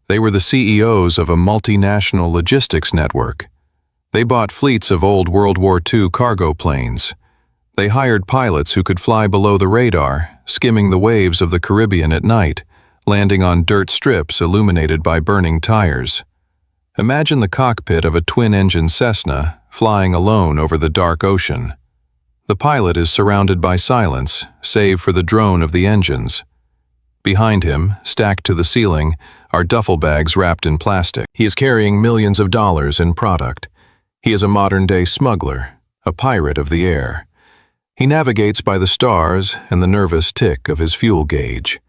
they were the CEOs of a multinational logistics network. They bought fleets of old World War II cargo planes. They hired pilots who could fly below the radar, skimming the waves of the Caribbean at night, landing on dirt strips illuminated by burning tires. Imagine the cockpit of a twin-engine Cessna flying alone over the dark ocean. The pilot is surrounded by silence, save for the drone of the engines. Behind him, stacked to the ceiling, are duffel bags wrapped in plastic. He is carrying millions of dollars in product. He is a modern-day smuggler, a pirate of the air. He navigates by the stars and the nervous tick of his fuel gauge.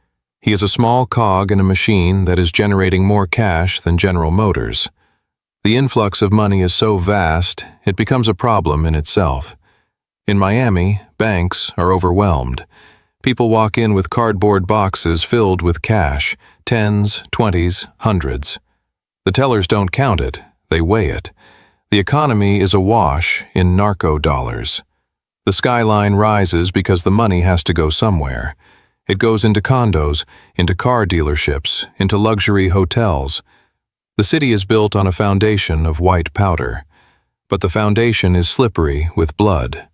He is a small cog in a machine that is generating more cash than General Motors. The influx of money is so vast, it becomes a problem in itself. In Miami, banks are overwhelmed. People walk in with cardboard boxes filled with cash, tens, 20s, hundreds. The tellers don't count it, they weigh it. The economy is awash in narco dollars. The skyline rises because the money has to go somewhere. It goes into condos, into car dealerships, into luxury hotels. The city is built on a foundation of white powder, but the foundation is slippery with blood.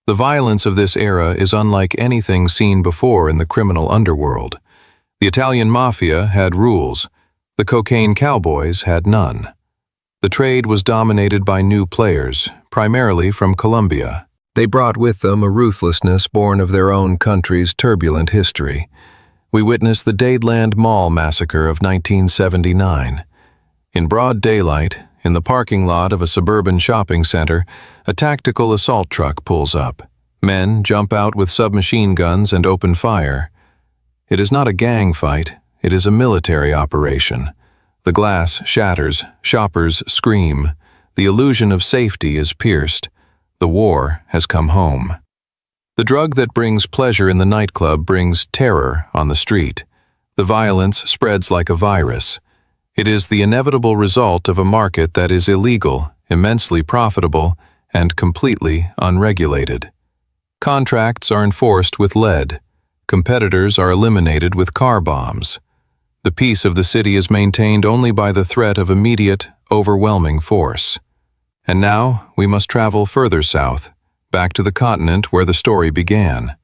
The violence of this era is unlike anything seen before in the criminal underworld. The Italian mafia had rules. The cocaine cowboys had none. The trade was dominated by new players, primarily from Colombia. They brought with them a ruthlessness born of their own country's turbulent history. We witnessed the Dadeland Mall massacre of 1979. In broad daylight, in the parking lot of a suburban shopping center, a tactical assault truck pulls up. Men jump out with submachine guns and open fire. It is not a gang fight, it is a military operation. The glass shatters, shoppers scream. The illusion of safety is pierced. The war has come home. The drug that brings pleasure in the nightclub brings terror on the street. The violence spreads like a virus. It is the inevitable result of a market that is illegal, immensely profitable, and completely unregulated. Contracts are enforced with lead. Competitors are eliminated with car bombs. The peace of the city is maintained only by the threat of immediate, overwhelming force. And now we must travel further south, back to the continent where the story began.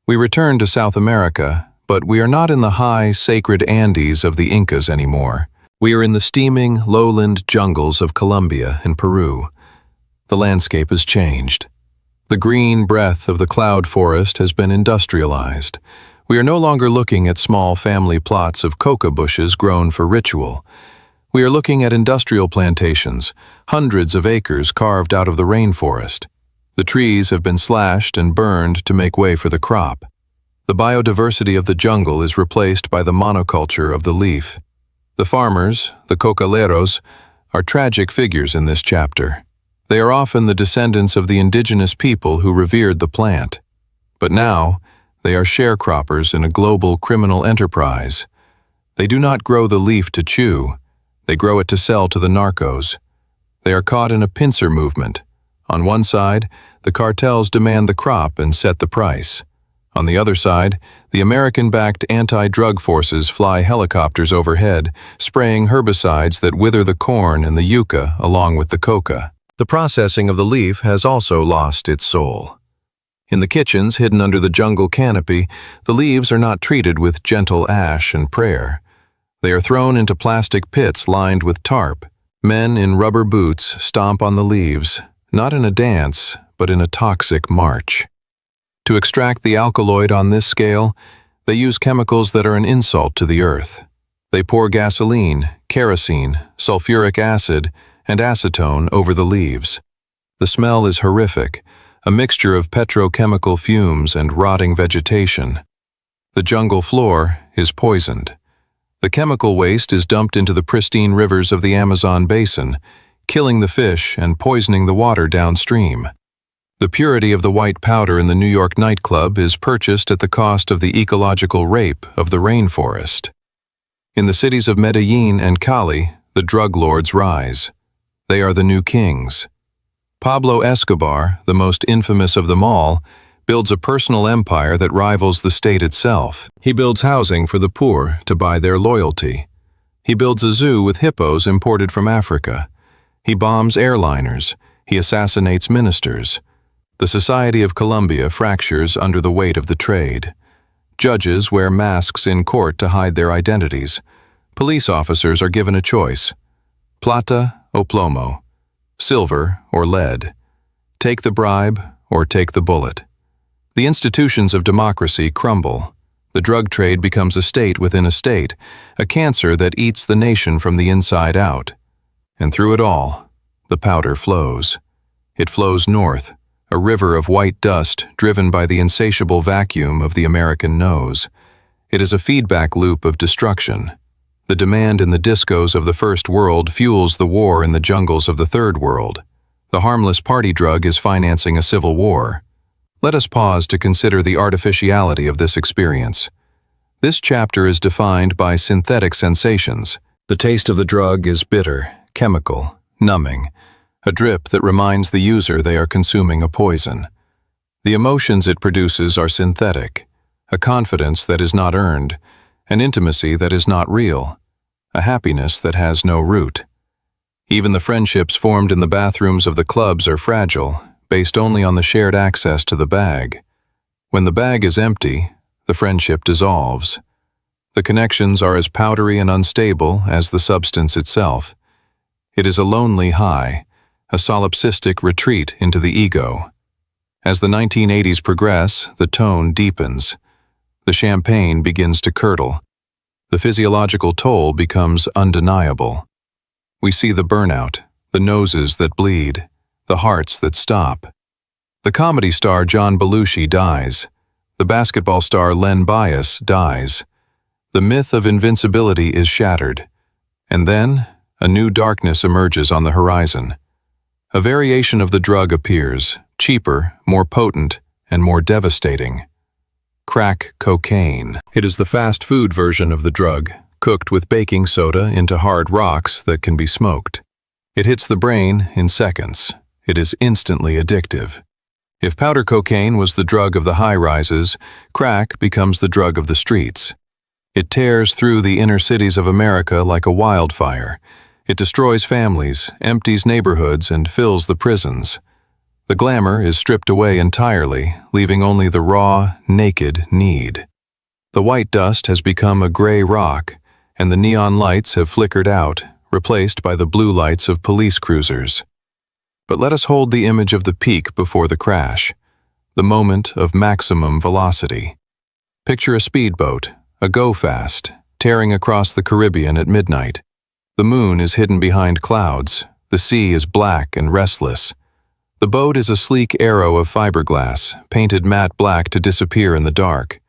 We return to South America, but we are not in the high, sacred Andes of the Incas anymore. We are in the steaming, lowland jungles of Colombia and Peru. The landscape has changed. The green breath of the cloud forest has been industrialized. We are no longer looking at small family plots of coca bushes grown for ritual. We are looking at industrial plantations, hundreds of acres carved out of the rainforest. The trees have been slashed and burned to make way for the crop. The biodiversity of the jungle is replaced by the monoculture of the leaf. The farmers, the cocaleros, are tragic figures in this chapter. They are often the descendants of the indigenous people who revered the plant. But now, they are sharecroppers in a global criminal enterprise. They do not grow the leaf to chew. They grow it to sell to the narcos. They are caught in a pincer movement. On one side, the cartels demand the crop and set the price. On the other side, the American-backed anti-drug forces fly helicopters overhead, spraying herbicides that wither the corn and the yucca along with the coca. The processing of the leaf has also lost its soul. In the kitchens hidden under the jungle canopy, the leaves are not treated with gentle ash and prayer. They are thrown into plastic pits lined with tarp. Men in rubber boots stomp on the leaves, not in a dance, but in a toxic march. To extract the alkaloid on this scale, they use chemicals that are an insult to the earth. They pour gasoline, kerosene, sulfuric acid, and acetone over the leaves. The smell is horrific, a mixture of petrochemical fumes and rotting vegetation. The jungle floor is poisoned. The chemical waste is dumped into the pristine rivers of the Amazon basin, killing the fish and poisoning the water downstream. The purity of the white powder in the New York nightclub is purchased at the cost of the ecological rape of the rainforest. In the cities of Medellin and Cali, the drug lords rise. They are the new kings. Pablo Escobar, the most infamous of them all, builds a personal empire that rivals the state itself. He builds housing for the poor to buy their loyalty. He builds a zoo with hippos imported from Africa. He bombs airliners. He assassinates ministers. The Society of Colombia fractures under the weight of the trade. Judges wear masks in court to hide their identities. Police officers are given a choice: plata o plomo, silver or lead. Take the bribe or take the bullet. The institutions of democracy crumble. The drug trade becomes a state within a state, a cancer that eats the nation from the inside out. And through it all, the powder flows. It flows north, a river of white dust driven by the insatiable vacuum of the American nose. It is a feedback loop of destruction. The demand in the discos of the First World fuels the war in the jungles of the Third World. The harmless party drug is financing a civil war. Let us pause to consider the artificiality of this experience. This chapter is defined by synthetic sensations. The taste of the drug is bitter, chemical, numbing, a drip that reminds the user they are consuming a poison. The emotions it produces are synthetic, a confidence that is not earned, an intimacy that is not real, a happiness that has no root. Even the friendships formed in the bathrooms of the clubs are fragile, based only on the shared access to the bag. When the bag is empty, the friendship dissolves. The connections are as powdery and unstable as the substance itself. It is a lonely high, a solipsistic retreat into the ego. As the 1980s progress, the tone deepens. The champagne begins to curdle. The physiological toll becomes undeniable. We see the burnout, the noses that bleed, the hearts that stop. The comedy star John Belushi dies. The basketball star Len Bias dies. The myth of invincibility is shattered. And then, a new darkness emerges on the horizon. A variation of the drug appears, cheaper, more potent, and more devastating. Crack cocaine. It is the fast food version of the drug, cooked with baking soda into hard rocks that can be smoked. It hits the brain in seconds. It is instantly addictive. If powder cocaine was the drug of the high-rises, crack becomes the drug of the streets. It tears through the inner cities of America like a wildfire. It destroys families, empties neighborhoods, and fills the prisons. The glamour is stripped away entirely, leaving only the raw, naked need. The white dust has become a gray rock, and the neon lights have flickered out, replaced by the blue lights of police cruisers. But let us hold the image of the peak before the crash, the moment of maximum velocity. Picture a speedboat, a go-fast, tearing across the Caribbean at midnight. The moon is hidden behind clouds. The sea is black and restless. The boat is a sleek arrow of fiberglass, painted matte black to disappear in the dark.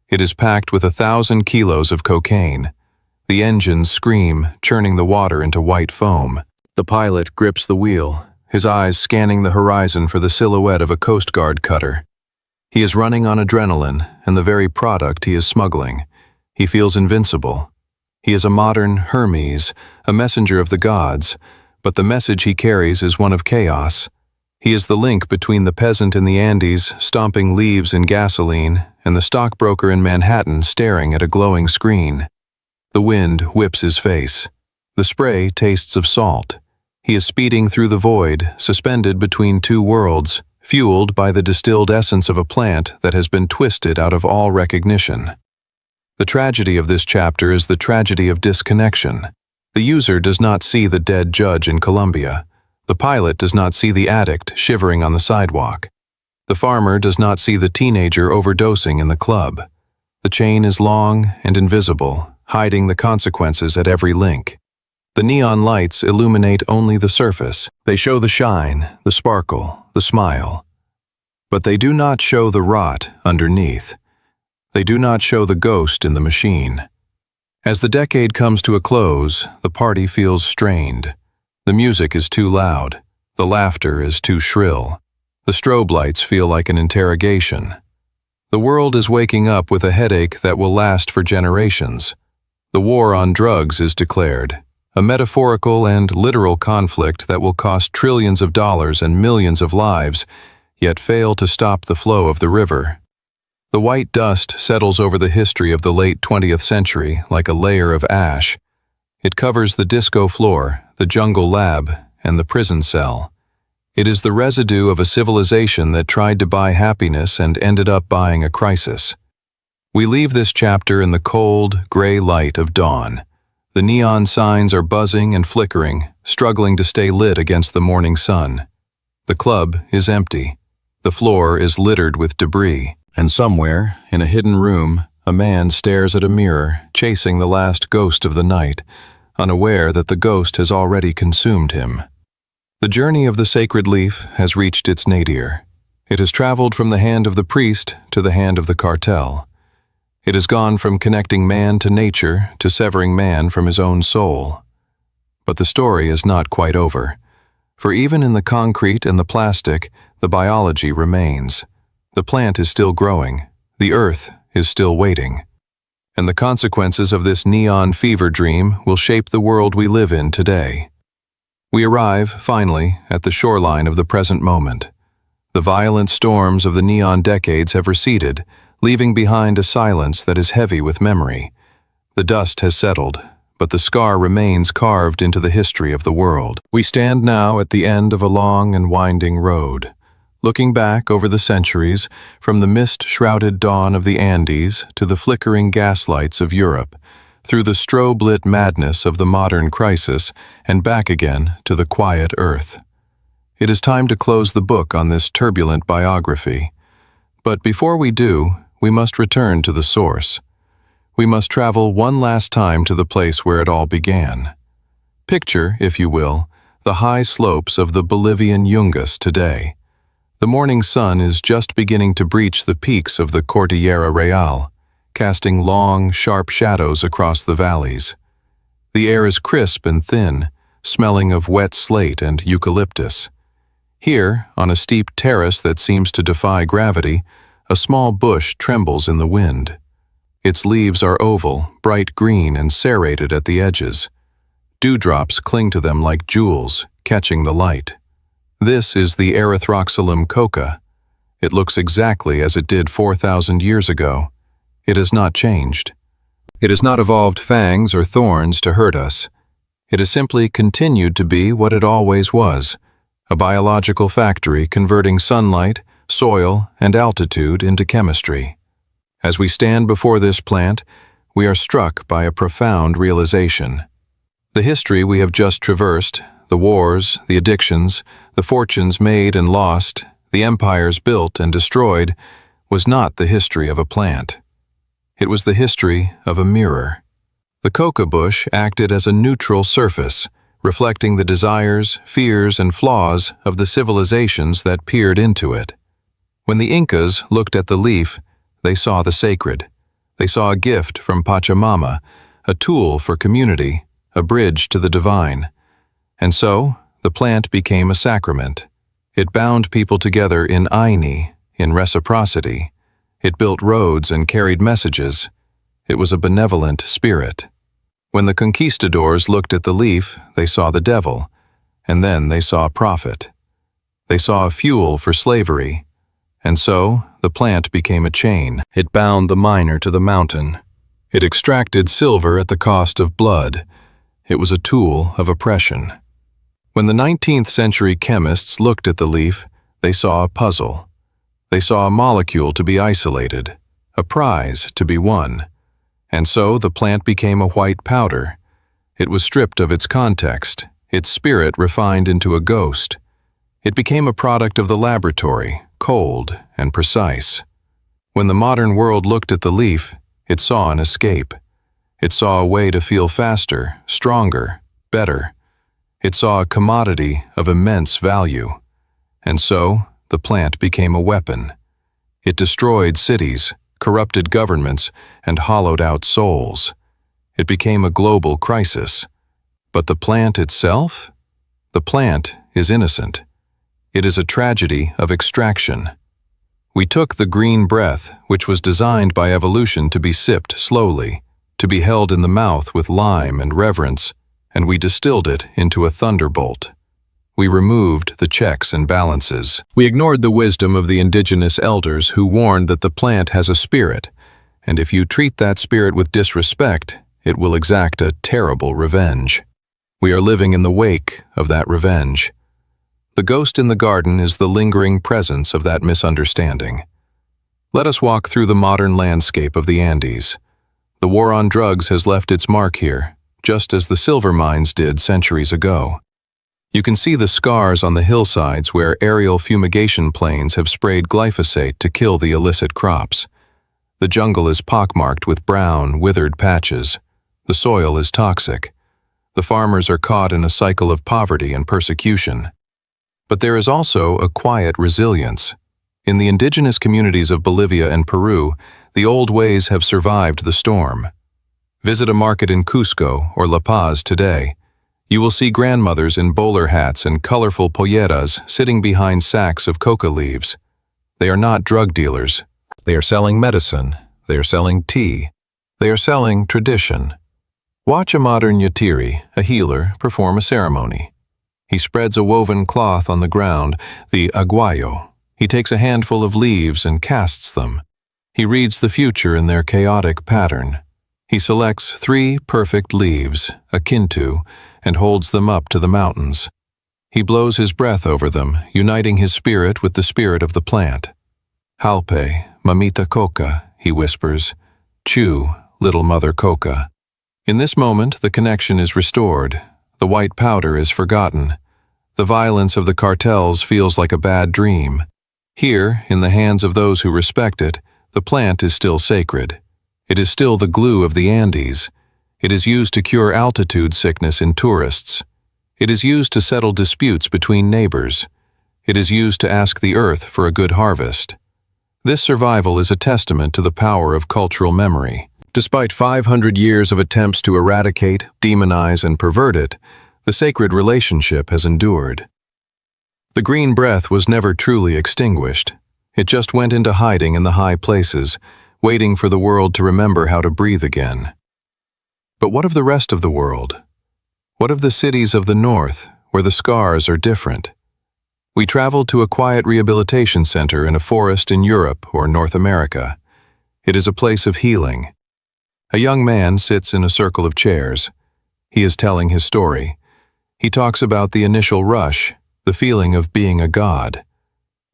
It is packed with 1,000 kilos of cocaine. The engines scream, churning the water into white foam. The pilot grips the wheel, his eyes scanning the horizon for the silhouette of a Coast Guard cutter. He is running on adrenaline and the very product he is smuggling. He feels invincible. He is a modern Hermes, a messenger of the gods, but the message he carries is one of chaos. He is the link between the peasant in the Andes stomping leaves in gasoline and the stockbroker in Manhattan staring at a glowing screen. The wind whips his face. The spray tastes of salt. He is speeding through the void, suspended between two worlds, fueled by the distilled essence of a plant that has been twisted out of all recognition. The tragedy of this chapter is the tragedy of disconnection. The user does not see the dead judge in Colombia. The pilot does not see the addict shivering on the sidewalk. The farmer does not see the teenager overdosing in the club. The chain is long and invisible, hiding the consequences at every link. The neon lights illuminate only the surface. They show the shine, the sparkle, the smile. But they do not show the rot underneath. They do not show the ghost in the machine. As the decade comes to a close, the party feels strained. The music is too loud. The laughter is too shrill. The strobe lights feel like an interrogation. The world is waking up with a headache that will last for generations. The war on drugs is declared. a metaphorical and literal conflict that will cost trillions of dollars and millions of lives, yet fail to stop the flow of the river. The white dust settles over the history of the late 20th century like a layer of ash. It covers the disco floor, the jungle lab, and the prison cell. It is the residue of a civilization that tried to buy happiness and ended up buying a crisis. We leave this chapter in the cold, gray light of dawn. The neon signs are buzzing and flickering, struggling to stay lit against the morning sun. The club is empty. The floor is littered with debris, and somewhere, in a hidden room, a man stares at a mirror, chasing the last ghost of the night, unaware that the ghost has already consumed him. The journey of the sacred leaf has reached its nadir. It has traveled from the hand of the priest to the hand of the cartel. It has gone from connecting man to nature to severing man from his own soul. But the story is not quite over, for even in the concrete and the plastic, the biology remains. The plant is still growing, the earth is still waiting. And the consequences of this neon fever dream will shape the world we live in today. We arrive, finally, at the shoreline of the present moment. The violent storms of the neon decades have receded, leaving behind a silence that is heavy with memory. The dust has settled, but the scar remains carved into the history of the world. We stand now at the end of a long and winding road, looking back over the centuries, from the mist-shrouded dawn of the Andes to the flickering gaslights of Europe, through the strobe-lit madness of the modern crisis, and back again to the quiet earth. It is time to close the book on this turbulent biography. But before we do, we must return to the source. We must travel one last time to the place where it all began. Picture, if you will, the high slopes of the Bolivian Yungas today. The morning sun is just beginning to breach the peaks of the Cordillera Real, casting long, sharp shadows across the valleys. The air is crisp and thin, smelling of wet slate and eucalyptus. Here, on a steep terrace that seems to defy gravity, a small bush trembles in the wind. Its leaves are oval, bright green, and serrated at the edges. Dewdrops cling to them like jewels, catching the light. This is the Erythroxylum Coca. It looks exactly as it did 4,000 years ago. It has not changed. It has not evolved fangs or thorns to hurt us. It has simply continued to be what it always was, a biological factory converting sunlight, soil, and altitude into chemistry. As we stand before this plant, we are struck by a profound realization. The history we have just traversed, the wars, the addictions, the fortunes made and lost, the empires built and destroyed, was not the history of a plant. It was the history of a mirror. The coca bush acted as a neutral surface, reflecting the desires, fears, and flaws of the civilizations that peered into it. When the Incas looked at the leaf, they saw the sacred. They saw a gift from Pachamama, a tool for community, a bridge to the divine. And so, the plant became a sacrament. It bound people together in aini, in reciprocity. It built roads and carried messages. It was a benevolent spirit. When the conquistadors looked at the leaf, they saw the devil, and then they saw a prophet. They saw a fuel for slavery. And so, the plant became a chain. It bound the miner to the mountain. It extracted silver at the cost of blood. It was a tool of oppression. When the 19th century chemists looked at the leaf, they saw a puzzle. They saw a molecule to be isolated, a prize to be won. And so the plant became a white powder. It was stripped of its context, its spirit refined into a ghost. It became a product of the laboratory, cold and precise. When the modern world looked at the leaf, it saw an escape. It saw a way to feel faster, stronger, better. It saw a commodity of immense value. And so, the plant became a weapon. It destroyed cities, corrupted governments, and hollowed out souls. It became a global crisis. But the plant itself? The plant is innocent. It is a tragedy of extraction. We took the green breath, which was designed by evolution to be sipped slowly, to be held in the mouth with lime and reverence, and we distilled it into a thunderbolt. We removed the checks and balances. We ignored the wisdom of the indigenous elders who warned that the plant has a spirit, and if you treat that spirit with disrespect, it will exact a terrible revenge. We are living in the wake of that revenge. The ghost in the garden is the lingering presence of that misunderstanding. Let us walk through the modern landscape of the Andes. The war on drugs has left its mark here, just as the silver mines did centuries ago. You can see the scars on the hillsides where aerial fumigation planes have sprayed glyphosate to kill the illicit crops. The jungle is pockmarked with brown, withered patches. The soil is toxic. The farmers are caught in a cycle of poverty and persecution. But there is also a quiet resilience. In the indigenous communities of Bolivia and Peru, the old ways have survived the storm. Visit a market in Cusco or La Paz today. You will see grandmothers in bowler hats and colorful polleras sitting behind sacks of coca leaves. They are not drug dealers. They are selling medicine. They are selling tea. They are selling tradition. Watch a modern yatiri, a healer, perform a ceremony. He spreads a woven cloth on the ground, the aguayo. He takes a handful of leaves and casts them. He reads the future in their chaotic pattern. He selects 3 perfect leaves, akin to, and holds them up to the mountains. He blows his breath over them, uniting his spirit with the spirit of the plant. Halpe, mamita Coca, he whispers. Chew, little mother Coca. In this moment, the connection is restored. The white powder is forgotten. The violence of the cartels feels like a bad dream. Here, in the hands of those who respect it, the plant is still sacred. It is still the glue of the Andes. It is used to cure altitude sickness in tourists. It is used to settle disputes between neighbors. It is used to ask the earth for a good harvest. This survival is a testament to the power of cultural memory. Despite 500 years of attempts to eradicate, demonize, and pervert it, the sacred relationship has endured. The green breath was never truly extinguished. It just went into hiding in the high places, waiting for the world to remember how to breathe again. But what of the rest of the world? What of the cities of the north, where the scars are different? We traveled to a quiet rehabilitation center in a forest in Europe or North America. It is a place of healing. A young man sits in a circle of chairs. He is telling his story. He talks about the initial rush, the feeling of being a god.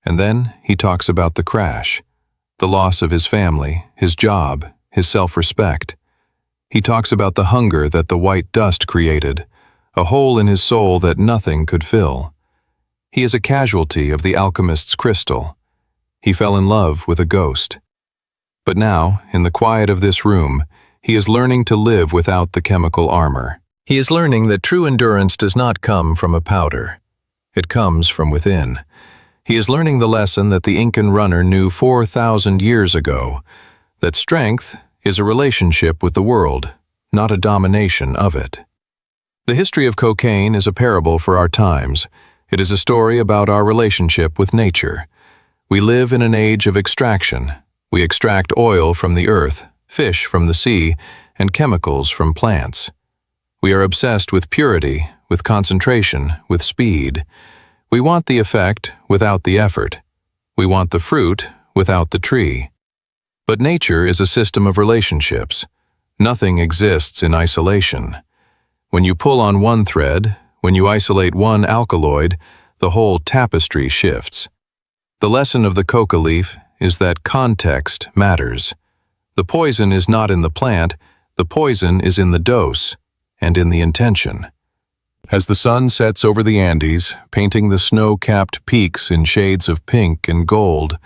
And then he talks about the crash, the loss of his family, his job, his self-respect. He talks about the hunger that the white dust created, a hole in his soul that nothing could fill. He is a casualty of the alchemist's crystal. He fell in love with a ghost. But now, in the quiet of this room, he is learning to live without the chemical armor. He is learning that true endurance does not come from a powder. It comes from within. He is learning the lesson that the Incan runner knew 4,000 years ago, that strength is a relationship with the world, not a domination of it. The history of cocaine is a parable for our times. It is a story about our relationship with nature. We live in an age of extraction. We extract oil from the earth, fish from the sea, and chemicals from plants. We are obsessed with purity, with concentration, with speed. We want the effect without the effort. We want the fruit without the tree. But nature is a system of relationships. Nothing exists in isolation. When you pull on one thread, when you isolate one alkaloid, the whole tapestry shifts. The lesson of the coca leaf is that context matters. The poison is not in the plant, the poison is in the dose and in the intention. As the sun sets over the Andes, painting the snow-capped peaks in shades of pink and gold,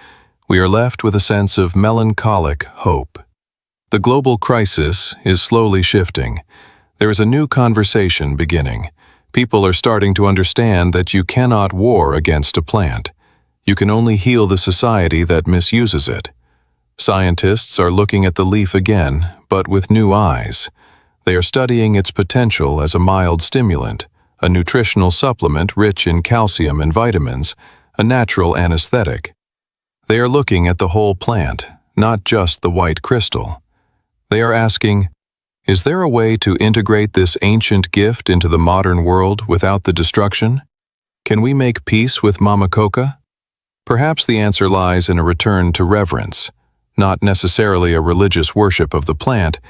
we are left with a sense of melancholic hope. The global crisis is slowly shifting. There is a new conversation beginning. People are starting to understand that you cannot war against a plant. You can only heal the society that misuses it. Scientists are looking at the leaf again, but with new eyes. They are studying its potential as a mild stimulant, a nutritional supplement rich in calcium and vitamins, a natural anesthetic. They are looking at the whole plant, not just the white crystal. They are asking, Is there a way to integrate this ancient gift into the modern world without the destruction? Can we make peace with Mama Coca? Perhaps the answer lies in a return to reverence, not necessarily a religious worship of the plant,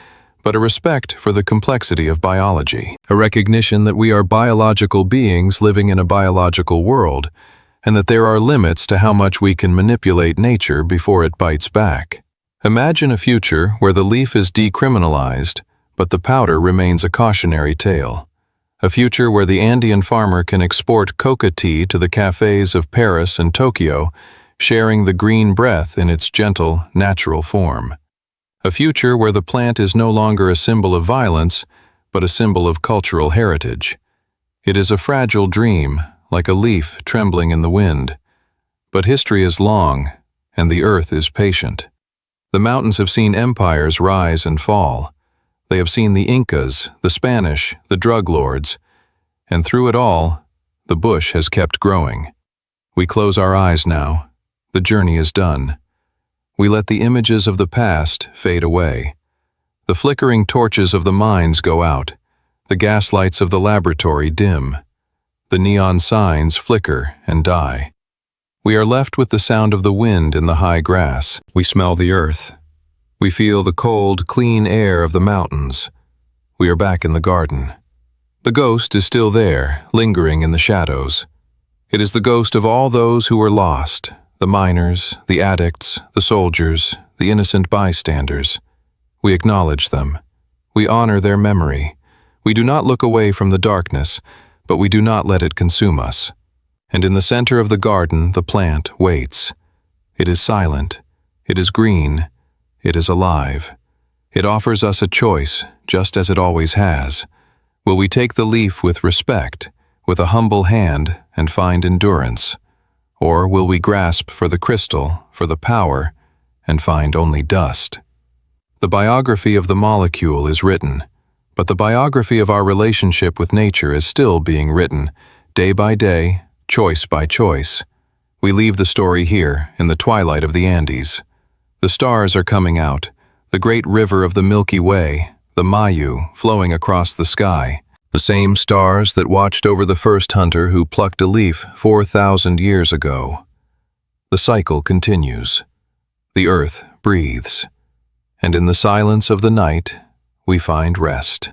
but a respect for the complexity of biology, a recognition that we are biological beings living in a biological world, and that there are limits to how much we can manipulate nature before it bites back. Imagine a future where the leaf is decriminalized, but the powder remains a cautionary tale. A future where the Andean farmer can export Coca tea to the cafes of Paris and Tokyo, sharing the green breath in its gentle, natural form. A future where the plant is no longer a symbol of violence, but a symbol of cultural heritage. It is a fragile dream, like a leaf trembling in the wind. But history is long, and the earth is patient. The mountains have seen empires rise and fall. They have seen the Incas, the Spanish, the drug lords, and through it all, the bush has kept growing. We close our eyes now. The journey is done. We let the images of the past fade away. The flickering torches of the mines go out. The gaslights of the laboratory dim. The neon signs flicker and die. We are left with the sound of the wind in the high grass. We smell the earth. We feel the cold, clean air of the mountains. We are back in the garden. The ghost is still there, lingering in the shadows. It is the ghost of all those who were lost, the miners, the addicts, the soldiers, the innocent bystanders. We acknowledge them. We honor their memory. We do not look away from the darkness, but we do not let it consume us. And in the center of the garden, the plant waits. It is silent. It is green. It is alive. It offers us a choice, just as it always has. Will we take the leaf with respect, with a humble hand, and find endurance? Or will we grasp for the crystal, for the power, and find only dust? The biography of the molecule is written, but the biography of our relationship with nature is still being written, day by day, choice by choice. We leave the story here, in the twilight of the Andes. The stars are coming out, the great river of the Milky Way, the Mayu, flowing across the sky. The same stars that watched over the first hunter who plucked a leaf 4,000 years ago. The cycle continues. The earth breathes. And in the silence of the night, we find rest.